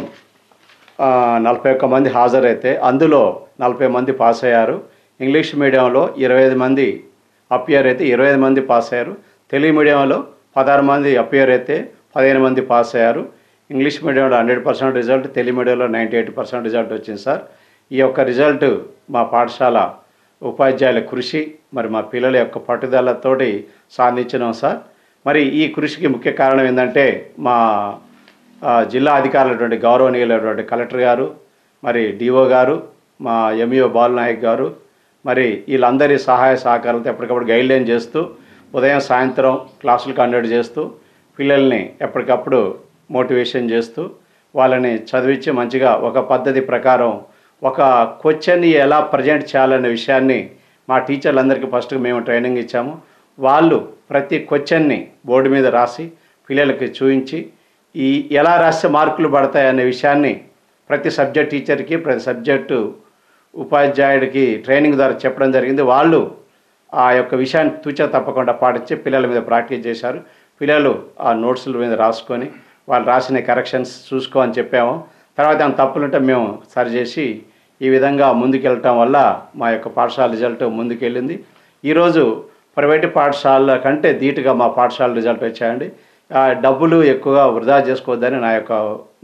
41 మంది హాజరైతే అందులో 40 మంది పాస్ అయ్యారు. ఇంగ్లీష్ మీడియంలో 25 మంది అపియర్ అయితే 25 మంది పాస్ అయ్యారు. తెలుగు మీడియంలో 16 మంది అపియర్ అయితే 15 మంది పాస్ అయ్యారు. ఇంగ్లీష్ మీడియంలో 100% రిజల్ట్, తెలుగు మీడియంలో 98% రిజల్ట్ వచ్చింది సార్. ఈ యొక్క రిజల్ట్ మా పాఠశాల ఉపాధ్యాయుల కృషి, మరి మా పిల్లల యొక్క పట్టుదలతోటి సాధించినాం సార్. మరి ఈ కృషికి ముఖ్య కారణం ఏంటంటే మా జిల్లా అధికారులైనటువంటి గౌరవనీయులైనటువంటి కలెక్టర్ గారు, మరి డిఓ గారు, మా ఎంఈఓ బాలనాయక్ గారు, మరి వీళ్ళందరి సహాయ సహకారాలతో ఎప్పటికప్పుడు గైడ్లైన్ చేస్తూ ఉదయం సాయంత్రం క్లాసులు కండక్ట్ చేస్తూ పిల్లల్ని ఎప్పటికప్పుడు మోటివేషన్ చేస్తూ వాళ్ళని చదివించి మంచిగా ఒక పద్ధతి ప్రకారం ఒక క్వశ్చన్ని ఎలా ప్రజెంట్ చేయాలనే విషయాన్ని మా టీచర్లందరికీ ఫస్ట్ మేము ట్రైనింగ్ ఇచ్చాము. వాళ్ళు ప్రతి క్వశ్చన్ని బోర్డు మీద రాసి పిల్లలకి చూపించి ఈ ఎలా రాస్తే మార్కులు పడతాయనే విషయాన్ని ప్రతి సబ్జెక్ట్ టీచర్కి, ప్రతి సబ్జెక్టు ఉపాధ్యాయుడికి ట్రైనింగ్ ద్వారా చెప్పడం జరిగింది. వాళ్ళు ఆ యొక్క విషయాన్ని తూచా తప్పకుండా పాటించి పిల్లల మీద ప్రాక్టీస్ చేశారు. పిల్లలు ఆ నోట్స్ల మీద రాసుకొని వాళ్ళు రాసిన కరెక్షన్స్ చూసుకో అని చెప్పాము. తర్వాత ఏమైనా తప్పులుంటే మేము సరిచేసి ఈ విధంగా ముందుకెళ్ళటం వల్ల మా యొక్క పాఠశాల రిజల్ట్ ముందుకెళ్ళింది. ఈరోజు ప్రైవేటు పాఠశాలల కంటే ధీటుగా మా పాఠశాల రిజల్ట్ వచ్చాయండి. డబ్బులు ఎక్కువగా వృధా చేసుకోవద్దని నా యొక్క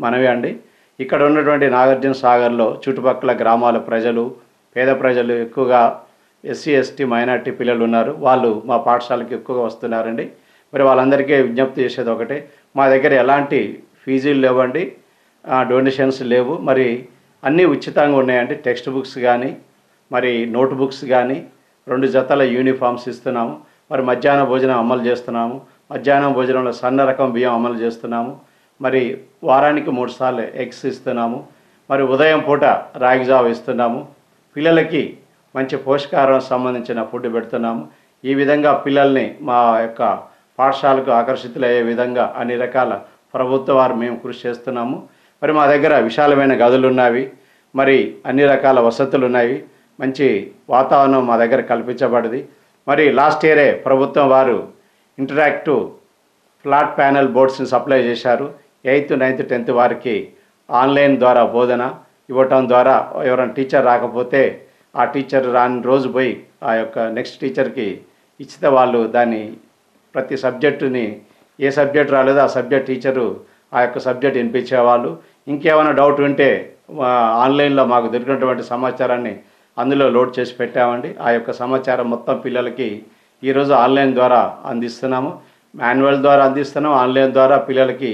మనవి అండి. ఇక్కడ ఉన్నటువంటి నాగార్జున సాగర్లో చుట్టుపక్కల గ్రామాల ప్రజలు, పేద ప్రజలు ఎక్కువగా ఎస్సీ ఎస్టీ మైనార్టీ పిల్లలు ఉన్నారు. వాళ్ళు మా పాఠశాలకి ఎక్కువగా వస్తున్నారండి. మరి వాళ్ళందరికీ విజ్ఞప్తి చేసేది ఒకటే, మా దగ్గర ఎలాంటి ఫీజులు లేవండి, డొనేషన్స్ లేవు, మరి అన్నీ ఉచితంగా ఉన్నాయండి. టెక్స్ట్ బుక్స్ కానీ, మరి నోట్ బుక్స్ కానీ, 2 జతల యూనిఫామ్స్ ఇస్తున్నాము. మరి మధ్యాహ్న భోజనం అమలు చేస్తున్నాము. మధ్యాహ్నం భోజనంలో సన్న రకం బియ్యం అమలు చేస్తున్నాము. మరి వారానికి 3 సార్లు ఎగ్స్ ఇస్తున్నాము. మరి ఉదయం పూట రాగి జావ ఇస్తున్నాము. పిల్లలకి మంచి పోషకాహారం సంబంధించిన ఫుడ్ పెడుతున్నాము. ఈ విధంగా పిల్లల్ని మా యొక్క పాఠశాలకు ఆకర్షితులయ్యే విధంగా అన్ని రకాల ప్రభుత్వ వారు మేము కృషి చేస్తున్నాము. మరి మా దగ్గర విశాలమైన గదులు ఉన్నవి, మరి అన్ని రకాల వసతులు ఉన్నాయి, మంచి వాతావరణం మా దగ్గర కల్పించబడింది. మరి లాస్ట్ ఇయరే ప్రభుత్వం వారు ఇంటరాక్టివ్ ఫ్లాట్ ప్యానెల్ బోర్డ్స్ని సప్లై చేశారు. 8th, 9th, 10th వారికి ఆన్లైన్ ద్వారా బోధన ఇవ్వటం ద్వారా ఎవరైనా టీచర్ రాకపోతే ఆ టీచర్ రాని రోజు పోయి ఆ యొక్క నెక్స్ట్ టీచర్కి ఇచ్చితే వాళ్ళు దాన్ని ప్రతి సబ్జెక్టుని ఏ సబ్జెక్ట్ రాలేదో ఆ సబ్జెక్ట్ టీచరు ఆ యొక్క సబ్జెక్ట్ వినిపించేవాళ్ళు. ఇంకేమైనా డౌట్ ఉంటే ఆన్లైన్లో మాకు దొరికినటువంటి సమాచారాన్ని అందులో లోడ్ చేసి పెట్టామండి. ఆ యొక్క సమాచారం మొత్తం పిల్లలకి ఈరోజు ఆన్లైన్ ద్వారా అందిస్తున్నాము. మాన్యువల్ ద్వారా అందిస్తున్నాం. ఆన్లైన్ ద్వారా పిల్లలకి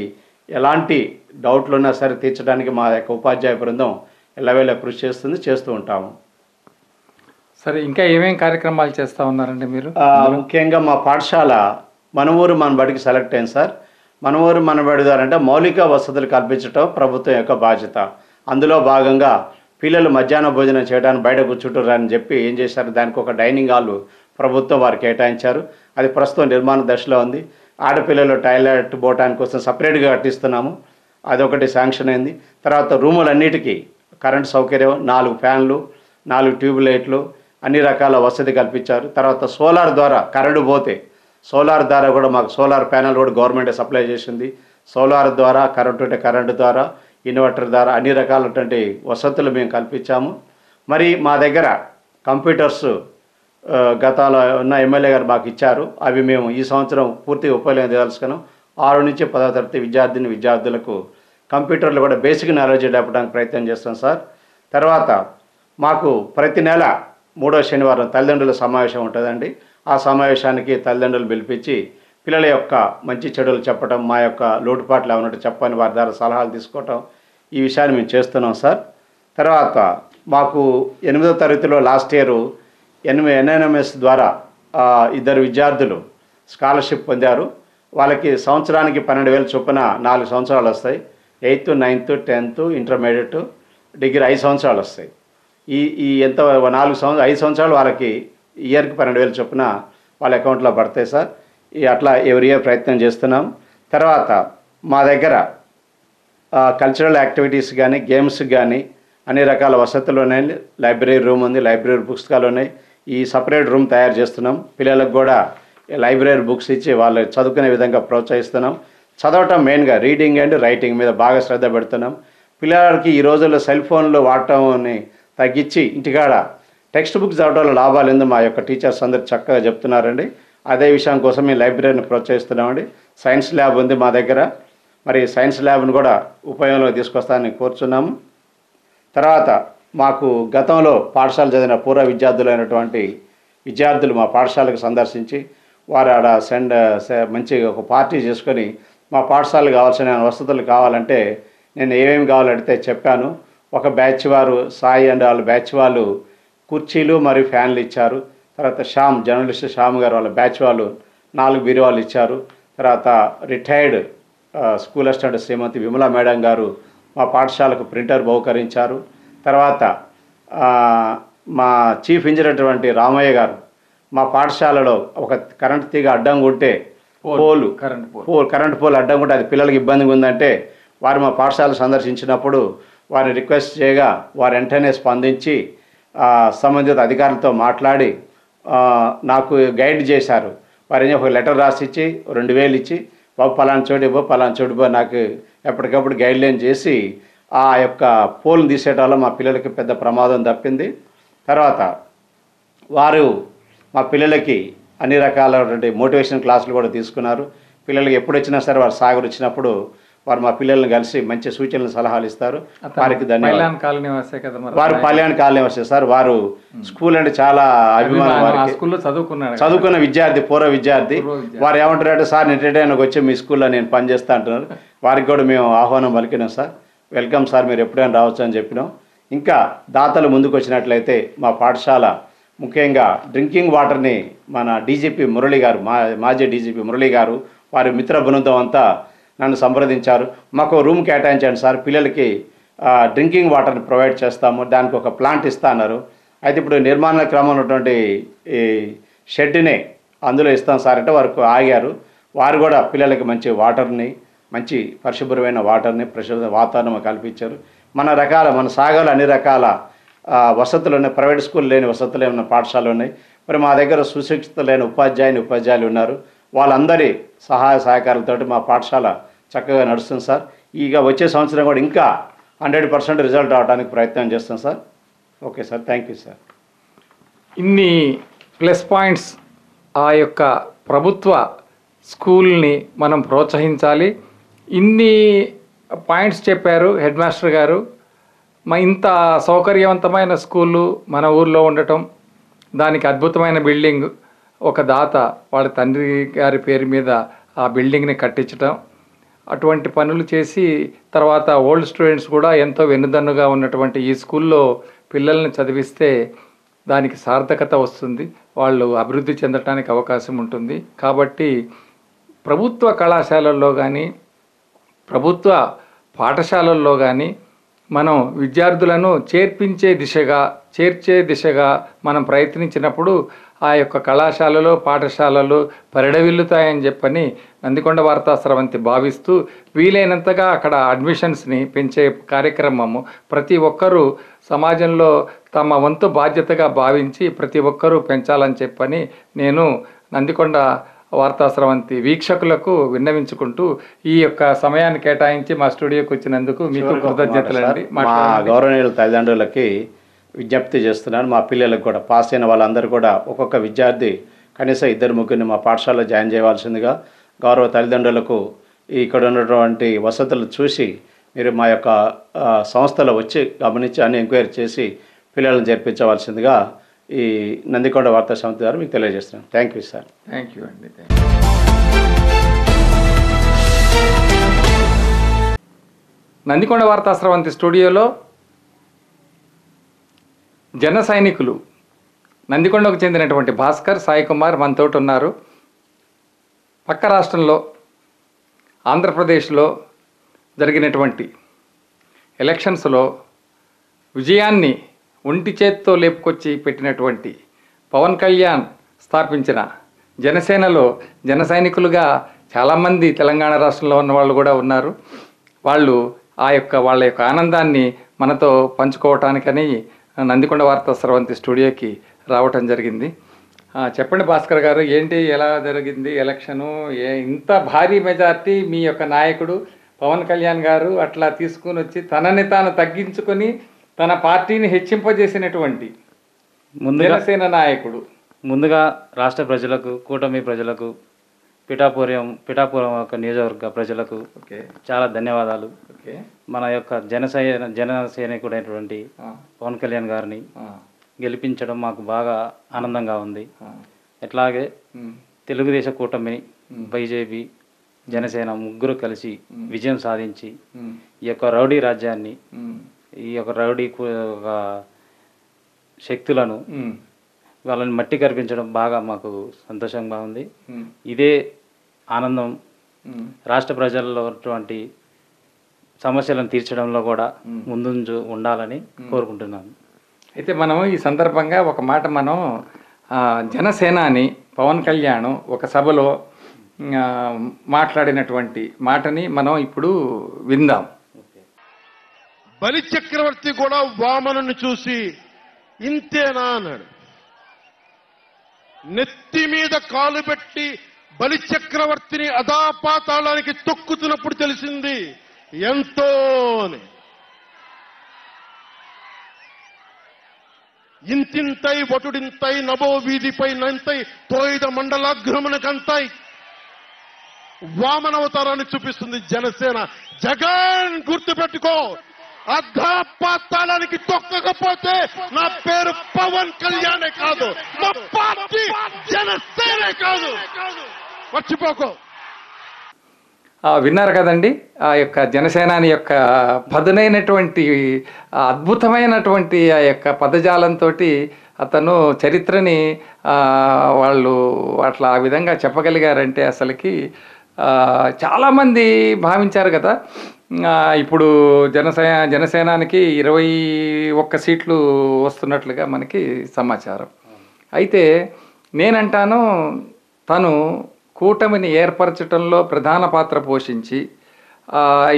ఎలాంటి డౌట్లు ఉన్నా సరే తీర్చడానికి మా యొక్క ఉపాధ్యాయ బృందం ఎల్లవేళ కృషి చేస్తూ ఉంటాము. సరే, ఇంకా ఏమేమి కార్యక్రమాలు చేస్తూ ఉన్నారండి మీరు? ముఖ్యంగా మా పాఠశాల మన ఊరు మన బడికి సెలెక్ట్ అయింది సార్. మన ఊరు మన బడి ద్వారా అంటే మౌలిక వసతులు కల్పించడం ప్రభుత్వం యొక్క బాధ్యత. అందులో భాగంగా పిల్లలు మధ్యాహ్న భోజనం చేయడానికి బయట కూర్చుంటారని చెప్పి ఏం చేశారు, దానికి ఒక డైనింగ్ హాల్ ప్రభుత్వం వారు కేటాయించారు. అది ప్రస్తుతం నిర్మాణ దశలో ఉంది. ఆడపిల్లలు టాయిలెట్ పోవటానికి కోసం సపరేట్గా కట్టిస్తున్నాము. అదొకటి శాంక్షన్ అయింది. తర్వాత రూములన్నిటికీ కరెంట్ సౌకర్యం, 4 ఫ్యాన్లు, 4 ట్యూబ్ లైట్లు, అన్ని రకాల వసతి కల్పించారు. తర్వాత సోలార్ ద్వారా కరెంటు పోతే సోలార్ ద్వారా కూడా మాకు సోలార్ ప్యానెల్ కూడా గవర్నమెంట్ సప్లై చేసింది. సోలార్ ద్వారా కరెంటు ద్వారా ఇన్వర్టర్ ద్వారా అన్ని రకాలటువంటి వసతులు మేము కల్పించాము. మరి మా దగ్గర కంప్యూటర్స్ గతాల ఉన్న ఎమ్మెల్యే గారు మాకు ఇచ్చారు. అవి మేము ఈ సంవత్సరం పూర్తిగా ఉపయోగించదలుచుకున్నాం. 6 నుంచి 10వ తరగతి విద్యార్థులకు కంప్యూటర్లు కూడా బేసిక్ నాలెడ్జ్ లేపడానికి ప్రయత్నం చేస్తాం సార్. తర్వాత మాకు ప్రతి నెల 3వ శనివారం తల్లిదండ్రుల సమావేశం ఉంటుందండి. ఆ సమావేశానికి తల్లిదండ్రులు పిలిపించి పిల్లల యొక్క మంచి చెడులు చెప్పడం, మా యొక్క లోటుపాట్లు ఏమన్నట్టు చెప్పని వారి ద్వారా సలహాలు తీసుకోవటం, ఈ విషయాన్ని మేము చేస్తున్నాం సార్. తర్వాత మాకు 8వ తరగతిలో లాస్ట్ ఇయర్ NNMS ద్వారా 2 విద్యార్థులు స్కాలర్షిప్ పొందారు. వాళ్ళకి సంవత్సరానికి 12,000 చొప్పున 4 సంవత్సరాలు వస్తాయి. 8th, 9th, 10th, intermediate, degree 5 సంవత్సరాలు వస్తాయి. ఈ ఎంత 5 సంవత్సరాలు వాళ్ళకి ఇయర్కి 12,000 చొప్పున వాళ్ళ అకౌంట్లో పడతాయి సార్. అట్లా ఎవరి ఇయర్ ప్రయత్నం చేస్తున్నాం. తర్వాత మా దగ్గర కల్చరల్ యాక్టివిటీస్ కానీ, గేమ్స్ కానీ అన్ని రకాల వసతులు ఉన్నాయి. లైబ్రరీ రూమ్ ఉంది, లైబ్రరీ పుస్తకాలు ఉన్నాయి. ఈ సపరేట్ రూమ్ తయారు చేస్తున్నాం. పిల్లలకు కూడా లైబ్రరీ బుక్స్ ఇచ్చి వాళ్ళు చదువుకునే విధంగా ప్రోత్సహిస్తున్నాం. చదవటం మెయిన్గా రీడింగ్ అండ్ రైటింగ్ మీద బాగా శ్రద్ధ పెడుతున్నాం. పిల్లలకి ఈ రోజుల్లో సెల్ ఫోన్లు వాడటంని తగ్గించి ఇంటికాడ టెక్స్ట్ బుక్స్ చదవడంలో లాభాలు ఏందో మా యొక్క టీచర్స్ అందరు చక్కగా చెప్తున్నారండి. అదే విషయం కోసం మేము లైబ్రరీని ప్రోత్సహిస్తున్నామండి. సైన్స్ ల్యాబ్ ఉంది మా దగ్గర. మరి సైన్స్ ల్యాబ్ను కూడా ఉపయోగంలోకి తీసుకొస్తానని కోరుచున్నాము. తర్వాత మాకు గతంలో పాఠశాల చదివిన పూర్వ విద్యార్థులైనటువంటి విద్యార్థులు మా పాఠశాలకు సందర్శించి వారు ఆడ మంచి ఒక పార్టీ చేసుకొని మా పాఠశాలకు కావాల్సిన వసతులు కావాలంటే నేను ఏమేమి కావాలంటే చెప్పాను. ఒక బ్యాచ్ వారు సాయి అండ్ వాళ్ళ బ్యాచ్ వాళ్ళు కుర్చీలు మరియు ఫ్యాన్లు ఇచ్చారు. తర్వాత జర్నలిస్ట్ శ్యామ్ గారు వాళ్ళ బ్యాచ్ వాళ్ళు 4 బీరువాలు ఇచ్చారు. తర్వాత రిటైర్డ్ స్కూల్ అసిస్టెంట్ శ్రీమతి విమలా మేడం గారు మా పాఠశాలకు ప్రింటర్ బహుకరించారు. తర్వాత మా చీఫ్ ఇంజనీర్ అటువంటి రామయ్య గారు మా పాఠశాలలో ఒక కరెంట్ తీగ అడ్డంగా ఉంటే కరెంట్ పోల్ అడ్డంగా ఉంటే అది పిల్లలకి ఇబ్బందిగా ఉందంటే వారు మా పాఠశాల సందర్శించినప్పుడు వారిని రిక్వెస్ట్ చేయగా వారు వెంటనే స్పందించి సంబంధిత అధికారులతో మాట్లాడి నాకు గైడ్ చేశారు. వారిని ఒక లెటర్ రాసి ఇచ్చి 2000 ఇచ్చి బాబు పలానా చోటు పో నాకు ఎప్పటికప్పుడు గైడ్లైన్ చేసి ఆ యొక్క పోల్ని తీసేయడం వల్ల మా పిల్లలకి పెద్ద ప్రమాదం తప్పింది. తర్వాత వారు మా పిల్లలకి అన్ని రకాలైనటువంటి మోటివేషన్ క్లాసులు కూడా తీసుకున్నారు. పిల్లలకి ఎప్పుడు వచ్చినా సరే వారు సాగర్ వచ్చినప్పుడు వారు మా పిల్లల్ని కలిసి మంచి సూచనలు సలహాలు ఇస్తారు. వారికి ధన్యవాదాలు. వారు కళ్యాణ్ కాలనీ వస్తే సార్ వారు స్కూల్ అంటే చాలా అభిమానం. వారికి చదువుకున్న విద్యార్థి పూర్వ విద్యార్థి వారు ఏమంటారంటే సార్ నేను వచ్చి మీ స్కూల్లో నేను పనిచేస్తా అంటున్నారు. వారికి కూడా మేము ఆహ్వానం పలికినాం సార్. వెల్కమ్ సార్ మీరు ఎప్పుడైనా రావచ్చు అని చెప్పినాం. ఇంకా దాతలు ముందుకు వచ్చినట్లయితే మా పాఠశాల ముఖ్యంగా డ్రింకింగ్ వాటర్ని మన డీజీపీ మురళి గారు మాజీ డీజీపీ మురళి గారు వారి మిత్ర బృందం అంతా నన్ను సంప్రదించారు. మాకు రూమ్ కేటాయించండి సార్, పిల్లలకి డ్రింకింగ్ వాటర్ని ప్రొవైడ్ చేస్తాము, దానికి ఒక ప్లాంట్ ఇస్తా అన్నారు. అయితే ఇప్పుడు నిర్మాణ క్రమంలో ఉన్నటువంటి ఈ షెడ్ని అందులో ఇస్తాం సార్ అంటే వారు ఆగారు. వారు కూడా పిల్లలకి మంచి వాటర్ని మంచి పరిశుభ్రమైన వాటర్ని పరిశుభ్ర వాతావరణం కల్పించారు. మన సాగర్లో అన్ని రకాల వసతులు ఉన్నాయి. ప్రైవేట్ స్కూల్ లేని వసతులు ఉన్న పాఠశాలలు ఉన్నాయి. మరి మా దగ్గర సుశిక్షితులైన ఉపాధ్యాయులు ఉన్నారు. వాళ్ళందరి సహాయ సహకారాలతో మా పాఠశాల చక్కగా నడుస్తుంది సార్. ఇక వచ్చే సంవత్సరం కూడా ఇంకా 100% రిజల్ట్ రావడానికి ప్రయత్నం చేస్తాం sir. Okay sir, thank you sir. ఇన్ని ప్లస్ పాయింట్స్ ఆ యొక్క ప్రభుత్వ స్కూల్ని మనం ప్రోత్సహించాలి. ఇన్ని పాయింట్స్ చెప్పారు హెడ్ మాస్టర్ గారు. ఇంత సౌకర్యవంతమైన స్కూళ్ళు మన ఊర్లో ఉండటం, దానికి అద్భుతమైన బిల్డింగ్, ఒక దాత వాళ్ళ తండ్రి గారి పేరు మీద ఆ బిల్డింగ్ని కట్టించటం, అటువంటి పనులు చేసి తర్వాత ఓల్డ్ స్టూడెంట్స్ కూడా ఎంతో వెన్నుదన్నుగా ఉన్నటువంటి ఈ స్కూల్లో పిల్లల్ని చదివిస్తే దానికి సార్థకత వస్తుంది, వాళ్ళు అభివృద్ధి చెందడానికి అవకాశం ఉంటుంది. కాబట్టి ప్రభుత్వ కళాశాలల్లో కానీ ప్రభుత్వ పాఠశాలల్లో కానీ మనం విద్యార్థులను చేర్చే దిశగా మనం ప్రయత్నించినప్పుడు ఆ యొక్క కళాశాలలు పాఠశాలలు పరిడవిల్లుతాయని చెప్పని నందికొండ వార్తా స్రవంతి భావిస్తూ వీలైనంతగా అక్కడ అడ్మిషన్స్ని పెంచే కార్యక్రమము ప్రతి ఒక్కరూ సమాజంలో తమ వంతు బాధ్యతగా భావించి ప్రతి ఒక్కరూ పెంచాలని చెప్పని నేను నందికొండ వార్తా స్రవంతి వీక్షకులకు విన్నవించుకుంటూ ఈ యొక్క సమయాన్ని కేటాయించి మా స్టూడియోకి వచ్చినందుకు మీకు కృతజ్ఞతలండి. మా గౌరవనీయుల తల్లిదండ్రులకి విజ్ఞప్తి చేస్తున్నాను. మా పిల్లలకు కూడా పాస్ అయిన వాళ్ళందరూ కూడా ఒక్కొక్క విద్యార్థి కనీసం 2-3 మా పాఠశాలలో జాయిన్ చేయవలసిందిగా గౌరవ తల్లిదండ్రులకు ఇక్కడ ఉన్నటువంటి వసతులు చూసి మీరు మా యొక్క సంస్థలో వచ్చి గమనించి అన్ని ఎంక్వైరీ చేసి పిల్లలను చేర్పించవలసిందిగా ఈ నందికొండ వార్తా సంస్థ ద్వారా మీకు తెలియజేస్తున్నాను. Thank you sir. Thank you అండి. నందికొండ వార్తా స్రవంతి స్టూడియోలో జన సైనికులు నందికొండకు చెందినటువంటి భాస్కర్, సాయి కుమార్ మనతోటి ఉన్నారు. పక్క రాష్ట్రంలో ఆంధ్రప్రదేశ్లో జరిగినటువంటి ఎలక్షన్స్లో విజయాన్ని ఒంటి చేత్తో లేపుకొచ్చి పెట్టినటువంటి పవన్ కళ్యాణ్ స్థాపించిన జనసేనలో జన సైనికులుగా చాలామంది తెలంగాణ రాష్ట్రంలో ఉన్న వాళ్ళు కూడా ఉన్నారు. వాళ్ళు వాళ్ళ యొక్క ఆనందాన్ని మనతో పంచుకోవటానికని నందికొండ వార్తా స్రవంతి స్టూడియోకి రావటం జరిగింది. చెప్పండి భాస్కర్ గారు, ఏంటి ఎలా జరిగింది ఎలక్షను? ఇంత భారీ మెజార్టీ మీ యొక్క నాయకుడు పవన్ కళ్యాణ్ గారు అట్లా తీసుకుని వచ్చి తనని తాను తగ్గించుకొని తన పార్టీని హెచ్చింపజేసినటువంటి జనసేన నాయకుడు. ముందుగా రాష్ట్ర ప్రజలకు, కూటమి ప్రజలకు, పిఠాపురం యొక్క నియోజకవర్గ ప్రజలకు చాలా ధన్యవాదాలు. మన యొక్క జనసైనికుడైనటువంటి పవన్ కళ్యాణ్ గారిని గెలిపించడం మాకు బాగా ఆనందంగా ఉంది. ఎట్లాగే తెలుగుదేశం కూటమిని బీజేపీ జనసేన ముగ్గురు కలిసి విజయం సాధించి ఈ యొక్క రౌడీ రాజ్యాన్ని, ఈ యొక్క రౌడీ శక్తులను వాళ్ళని మట్టి కరిపించడం బాగా మాకు సంతోషంగా ఉంది. ఇదే ఆనందం రాష్ట్ర ప్రజల్లో ఉన్నటువంటి సమస్యలను తీర్చడంలో కూడా ముందుంజు ఉండాలని కోరుకుంటున్నాను. అయితే మనం ఈ సందర్భంగా ఒక మాట మనం జనసేనాని పవన్ కళ్యాణ్ ఒక సభలో మాట్లాడినటువంటి మాటని మనం ఇప్పుడు విందాం. బలి చక్రవర్తి కూడా వామనుని చూసి ఇంతేనా అన్నాడు. నెత్తి మీద కాలు పెట్టి బలి చక్రవర్తిని అధాపాతాళానికి తొక్కుతున్నప్పుడు తెలిసింది ఎంతో అని. ఇంతింతై వటుడింతై నభో వీధిపై నంతై తోయిద మండలాగ్రమణకంతై వామనవతారాన్ని చూపిస్తుంది జనసేన. జగన్ గుర్తుపెట్టుకో, అధాపాతాళానికి తొక్కకపోతే నా పేరు పవన్ కళ్యాణే కాదు, మా పార్టీ జనసేనే కాదు, మర్చిపోకో. విన్నారు కదండి, ఆ యొక్క జనసేనాని యొక్క పదునైనటువంటి అద్భుతమైనటువంటి ఆ యొక్క పదజాలంతో అతను చరిత్రని వాళ్ళు అట్లా ఆ విధంగా చెప్పగలిగారంటే అసలుకి చాలామంది భావించారు కదా. ఇప్పుడు జనసేనానికి 21 సీట్లు వస్తున్నట్లుగా మనకి సమాచారం. అయితే నేనంటాను, తను కూటమిని ఏర్పరచడంలో ప్రధాన పాత్ర పోషించి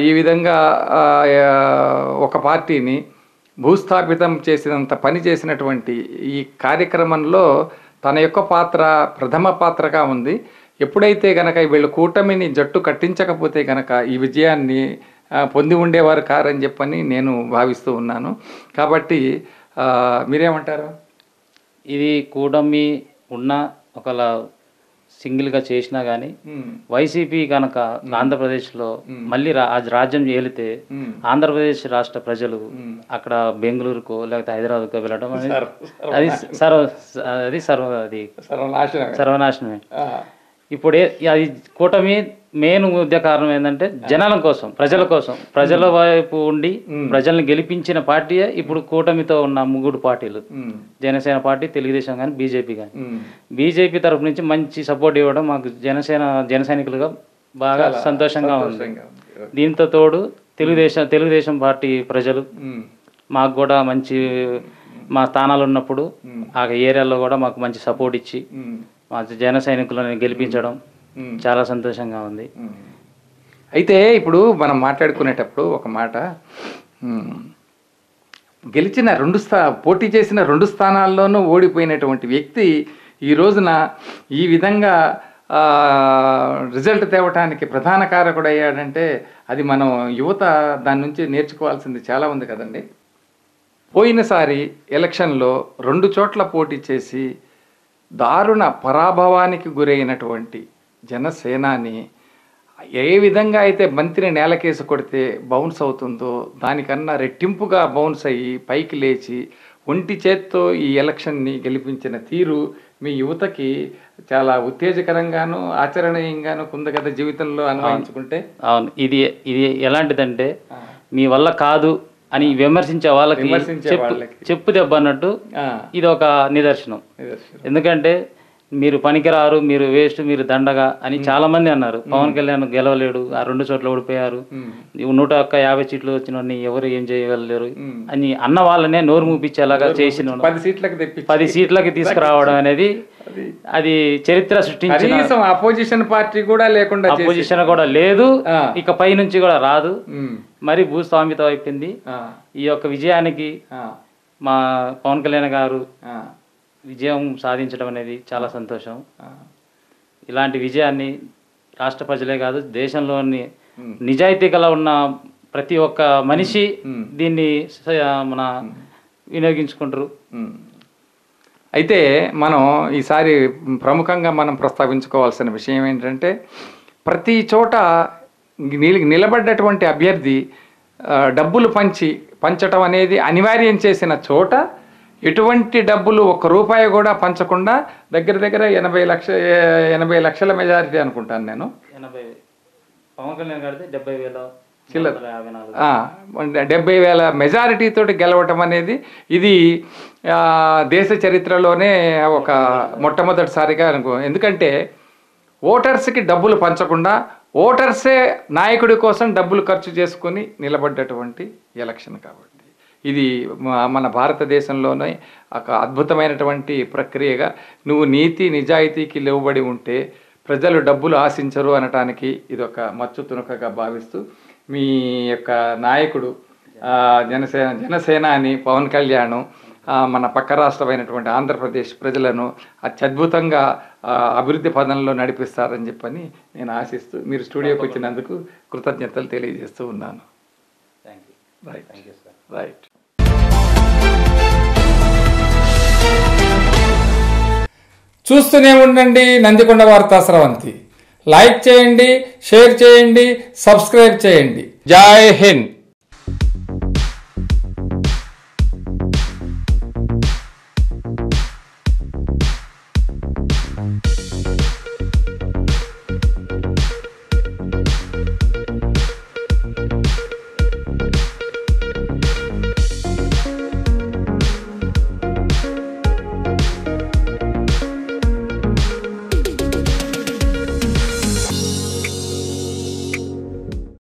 ఈ విధంగా ఒక పార్టీని భూస్థాపితం చేసినంత పని చేసినటువంటి ఈ కార్యక్రమంలో తన యొక్క పాత్ర ప్రథమ పాత్రగా ఉంది. ఎప్పుడైతే గనక వీళ్ళు కూటమిని జట్టు కట్టించకపోతే గనక ఈ విజయాన్ని పొంది ఉండేవారు కారని చెప్పని నేను భావిస్తూ ఉన్నాను. కాబట్టి మీరేమంటారు? ఇది కూటమి ఉన్న ఒకలా సింగిల్గా చేసినా కానీ వైసీపీ కనుక ఆంధ్రప్రదేశ్లో మళ్ళీ రాజ్యం ఏలితే ఆంధ్రప్రదేశ్ రాష్ట్ర ప్రజలు అక్కడ బెంగళూరుకో లేకపోతే హైదరాబాద్కో వెళ్ళడం అనేది సర్వనాశనమే. ఇప్పుడు అది కూటమి మెయిన్ ముఖ్య కారణం ఏంటంటే జనాల కోసం, ప్రజల కోసం, ప్రజల వైపు ఉండి ప్రజల్ని గెలిపించిన పార్టీయే ఇప్పుడు కూటమితో ఉన్న 3 పార్టీలు, జనసేన పార్టీ, తెలుగుదేశం కానీ బీజేపీ కానీ. బీజేపీ తరఫు నుంచి మంచి సపోర్ట్ ఇవ్వడం మాకు జన సైనికులుగా బాగా సంతోషంగా ఉంది. దీంతో తోడు తెలుగుదేశం పార్టీ ప్రజలు మాకు కూడా మంచి మా స్థానాలు ఉన్నప్పుడు ఆ ఏరియాలో కూడా మాకు మంచి సపోర్ట్ ఇచ్చి మా జన సైనికులను గెలిపించడం చాలా సంతోషంగా ఉంది. అయితే ఇప్పుడు మనం మాట్లాడుకునేటప్పుడు ఒక మాట, గెలిచిన పోటీ చేసిన 2 స్థానాల్లోనూ ఓడిపోయినటువంటి వ్యక్తి ఈ రోజున ఈ విధంగా రిజల్ట్ తేవటానికి ప్రధాన కారకుడు అయ్యాడంటే అది మనం యువత దాని నుంచి నేర్చుకోవాల్సింది చాలా ఉంది కదండి. పోయినసారి ఎలక్షన్లో 2 చోట్ల పోటీ చేసి దారుణ పరాభవానికి గురైనటువంటి జనసేనాని ఏ విధంగా అయితే మంత్రిని నేలకేసి కొడితే బౌన్స్ అవుతుందో దానికన్నా రెట్టింపుగా బౌన్స్ అయ్యి పైకి లేచి ఒంటి చేత్తో ఈ ఎలక్షన్ని గెలిపించిన తీరు మీ యువతకి చాలా ఉత్తేజకరంగాను ఆచరణీయంగాను ఉంది కదా జీవితంలో అన్వయించుకుంటే. అవును, ఇది ఎలాంటిదంటే మీ వల్ల కాదు అని విమర్శించే వాళ్ళకి చెప్పు దెబ్బ అన్నట్టు ఇది ఒక నిదర్శనం. ఎందుకంటే మీరు పనికిరారు, మీరు వేస్ట్, మీరు దండగా అని చాలా మంది అన్నారు. పవన్ కళ్యాణ్ గెలవలేడు, ఆ 2 చోట్ల ఓడిపోయారు, 150 సీట్లు వచ్చిన ఎవరు ఏం చేయగలరు అని అన్న వాళ్ళనే నోరు మూపించేలాగా చేసిన 10 సీట్లకి తీసుకురావడం అనేది అది చరిత్ర సృష్టించిన. అపోజిషన్ పార్టీ కూడా లేకుండా, అపోజిషన్ కూడా లేదు, ఇక పై నుంచి కూడా రాదు. మరి భూస్వామితో అయిపోయింది. ఈ యొక్క విజయానికి మా పవన్ కళ్యాణ్ గారు విజయం సాధించడం అనేది చాలా సంతోషం. ఇలాంటి విజయాన్ని రాష్ట్ర ప్రజలే కాదు దేశంలోని నిజాయితీ గల ఉన్న ప్రతి ఒక్క మనిషి దీన్ని మన వినియోగించుకుంటారు. అయితే మనం ఈసారి ప్రముఖంగా మనం ప్రస్తావించుకోవాల్సిన విషయం ఏంటంటే ప్రతి చోట నిలబడ్డటువంటి అభ్యర్థి డబ్బులు పంచటం అనేది అనివార్యం చేసిన చోట ఎటువంటి డబ్బులు ఒక్క రూపాయి కూడా పంచకుండా దగ్గర దగ్గర 80 లక్షల మెజారిటీ అనుకుంటాను నేను. 80 పవన్ కళ్యాణ్ గారిది 70,000 చిల్లర 70,000 మెజారిటీతోటి గెలవటం అనేది ఇది దేశ చరిత్రలోనే ఒక మొట్టమొదటిసారిగా అనుకో. ఎందుకంటే ఓటర్స్కి డబ్బులు పంచకుండా ఓటర్సే నాయకుడి కోసం డబ్బులు ఖర్చు చేసుకొని నిలబడ్డటువంటి ఎలక్షన్ కాబట్టి ఇది మన భారతదేశంలోనే ఒక అద్భుతమైనటువంటి ప్రక్రియగా నువ్వు నీతి నిజాయితీకి లోబడి ఉంటే ప్రజలు డబ్బులు ఆశించరు అనటానికి ఇది ఒక మచ్చు తునకగా భావిస్తూ మీ యొక్క నాయకుడు జనసేనాని పవన్ కళ్యాణ్ మన పక్క రాష్ట్రమైనటువంటి ఆంధ్రప్రదేశ్ ప్రజలను అత్యద్భుతంగా అభివృద్ధి పదంలో నడిపిస్తారని చెప్పని నేను ఆశిస్తూ మీరు స్టూడియోకి వచ్చినందుకు కృతజ్ఞతలు తెలియజేస్తూ ఉన్నాను. రైట్. చూస్తూనే ఉండండి నందికొండ వార్తా స్రవంతి. లైక్ చేయండి, షేర్ చేయండి, సబ్స్క్రైబ్ చేయండి. జై హింద్.